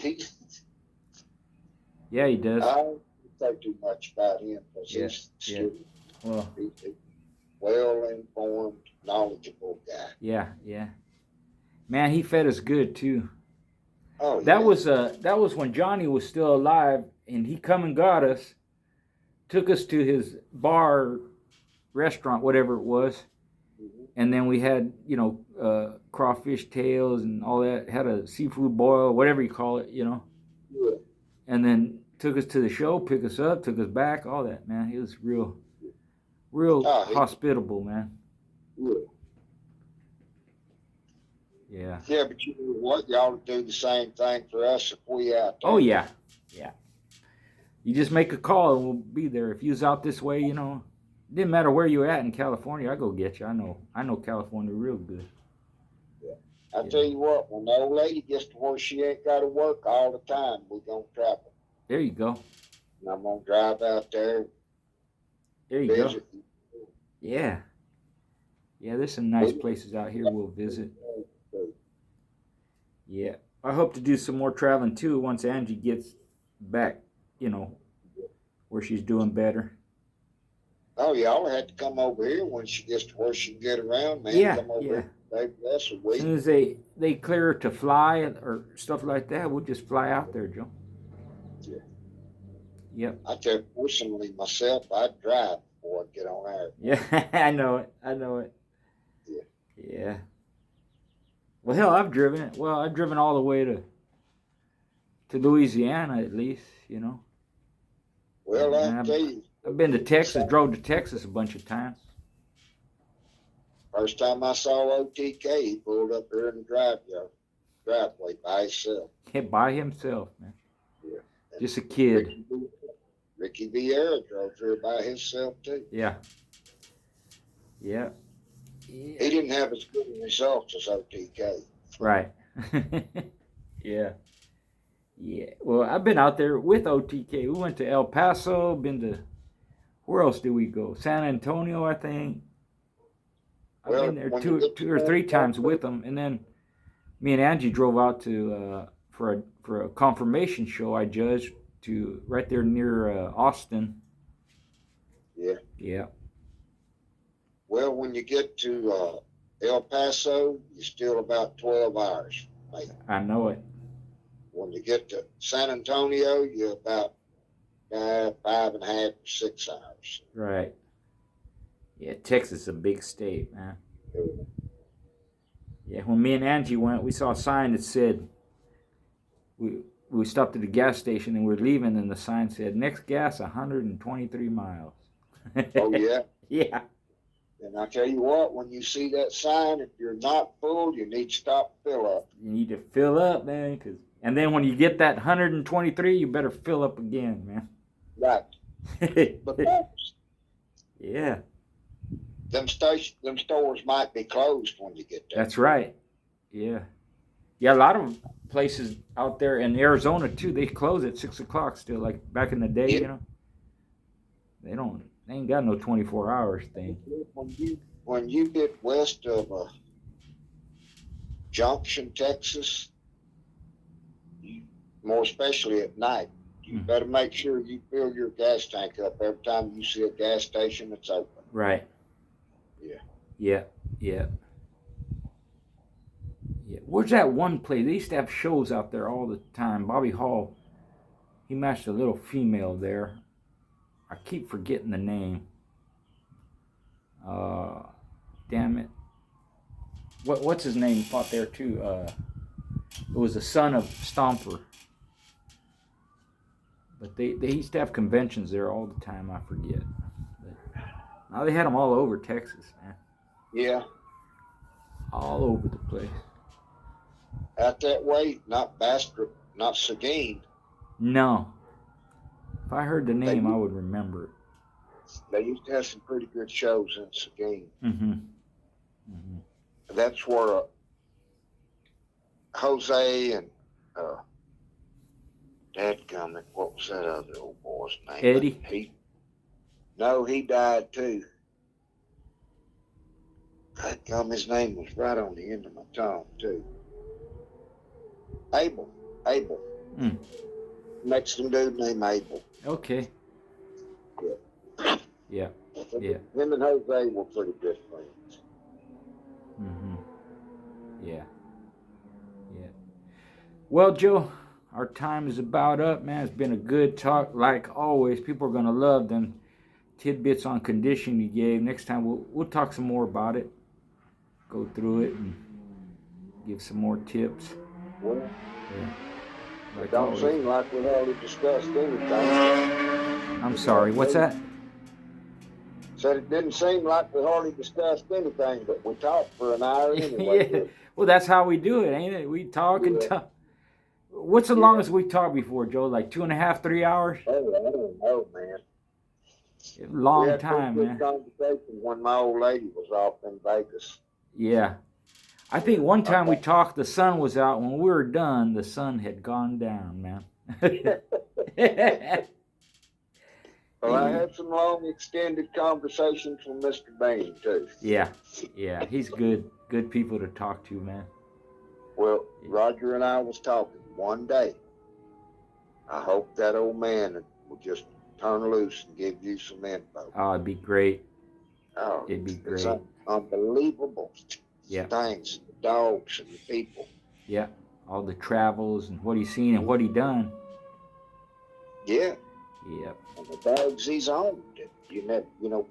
Yeah, he does. I don't say too much about him because he's well, well-informed, knowledgeable guy. Yeah. Man, he fed us good too. Oh, yeah. That was when Johnny was still alive, and he come and got us, took us to his bar, restaurant, whatever it was, and then we had crawfish tails and all that. Had a seafood boil, whatever you call it, Yeah. And then took us to the show, pick us up, took us back, all that. Man, he was real hospitable, man. Yeah. Yeah, but you know what? Y'all do the same thing for us if we out there. Oh, yeah. You just make a call and we'll be there. If you was out this way, it didn't matter where you at in California, I go get you. I know California real good. Yeah. I tell you what, when the old lady gets to where she ain't got to work all the time, we're going to travel. There you go. And I'm going to drive out there. There you go. Yeah. Yeah, there's some nice places out here we'll visit. Yeah. I hope to do some more traveling too once Angie gets back, where she's doing better. Oh, y'all had to come over here when she gets to where she can get around, man. Yeah, come over here. Maybe that's a week. As soon as they clear her to fly or stuff like that, we'll just fly out there, Joe. Yeah. Yep. I tell you, personally, myself, I'd drive before I get on air. Yeah, I know it. Yeah. Well, hell, I've driven it. Well, I've driven all the way to Louisiana, at least, Well, I tell you. I've been to Texas, drove to Texas a bunch of times. First time I saw OTK, he pulled up here in the driveway by himself. Yeah, by himself, man. Yeah. Just a kid. Ricky Vieira drove here by himself, too. Yeah. He didn't have as good results as OTK. Right. Yeah. Well, I've been out there with OTK. We went to El Paso, where else did we go? San Antonio, I think. I've been there two or three times with them. And then me and Angie drove out to for a confirmation show I judged to right there near Austin. Yeah. Yeah. Well, when you get to El Paso, you're still about 12 hours, mate. I know it. When you get to San Antonio, you're about 5.5 or 6 hours. Right. Yeah, Texas is a big state, man. Yeah, when me and Angie went, we saw a sign that said, we stopped at the gas station and we're leaving, and the sign said, next gas, 123 miles. Oh, yeah? Yeah. And I tell you what, when you see that sign, if you're not full, you need to stop and fill up. You need to fill up, man. And then when you get that 123, you better fill up again, man. Right. But yeah. Them stores might be closed when you get there. That's right. Yeah. Yeah, a lot of places out there in Arizona, too, they close at 6 o'clock still, like back in the day, They ain't got no 24 hours thing. When you get west of Junction, Texas, more especially at night, You better make sure you fill your gas tank up every time you see a gas station that's open. Right. Yeah. Yeah. Yeah. Yeah. Where's that one place? They used to have shows out there all the time. Bobby Hall, he matched a little female there. I keep forgetting the name. Damn it. What's his name? He fought there too. It was the son of Stomper. But they used to have conventions there all the time. I forget. But now they had them all over Texas, man. Yeah. All over the place. Out that way, not Bastrop, not Seguin. No. If I heard the name, I would remember it. They used to have some pretty good shows in Seguin. Mm-hmm. Mm-hmm. That's where Jose and dadgummit, what was that other old boy's name? Eddie? He died too. His name was right on the end of my tongue too. Abel. Mm. Mexican dude named Abel. Okay. Yeah. Yeah. Him and Jose were pretty good friends. Mm-hmm. Yeah. Yeah. Well, Joe, our time is about up, man. It's been a good talk. Like always, people are going to love them tidbits on condition you gave. Next time, we'll talk some more about it. Go through it and give some more tips. Well, yeah. Like it don't seem like we already discussed anything. I'm sorry, what's that? Said it didn't seem like we hardly discussed anything, but we talked for an hour anyway. Yeah. Well, that's how we do it, ain't it? We talk and talk. What's the longest we talked before, Joe? Like 2.5, 3 hours? Oh, I don't know, man. Long time, man. We had a good conversation when my old lady was off in Vegas. Yeah. I think one time we talked, the sun was out. When we were done, the sun had gone down, man. Well, I had some long, extended conversations with Mr. Bain, too. Yeah. He's good people to talk to, man. Well, Roger and I was talking one day. I hope that old man will just turn loose and give you some info. Oh, it'd be great. Oh, it'd be great. It's unbelievable. Yeah. Things, the dogs and the people. Yeah. All the travels and what he's seen and what he done. Yeah. Yep. And the dogs he's owned.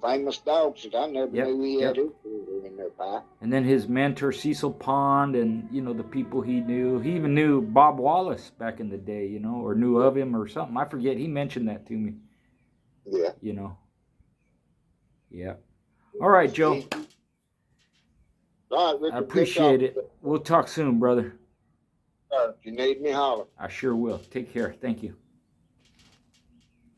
Famous dogs that I never knew he had in their pack. And then his mentor, Cecil Pond, and, the people he knew. He even knew Bob Wallace back in the day, or knew of him or something. I forget. He mentioned that to me. Yeah. Yeah. All right, Joe. All right, Richard, I appreciate it. We'll talk soon, brother. If you need me, holler. I sure will. Take care. Thank you.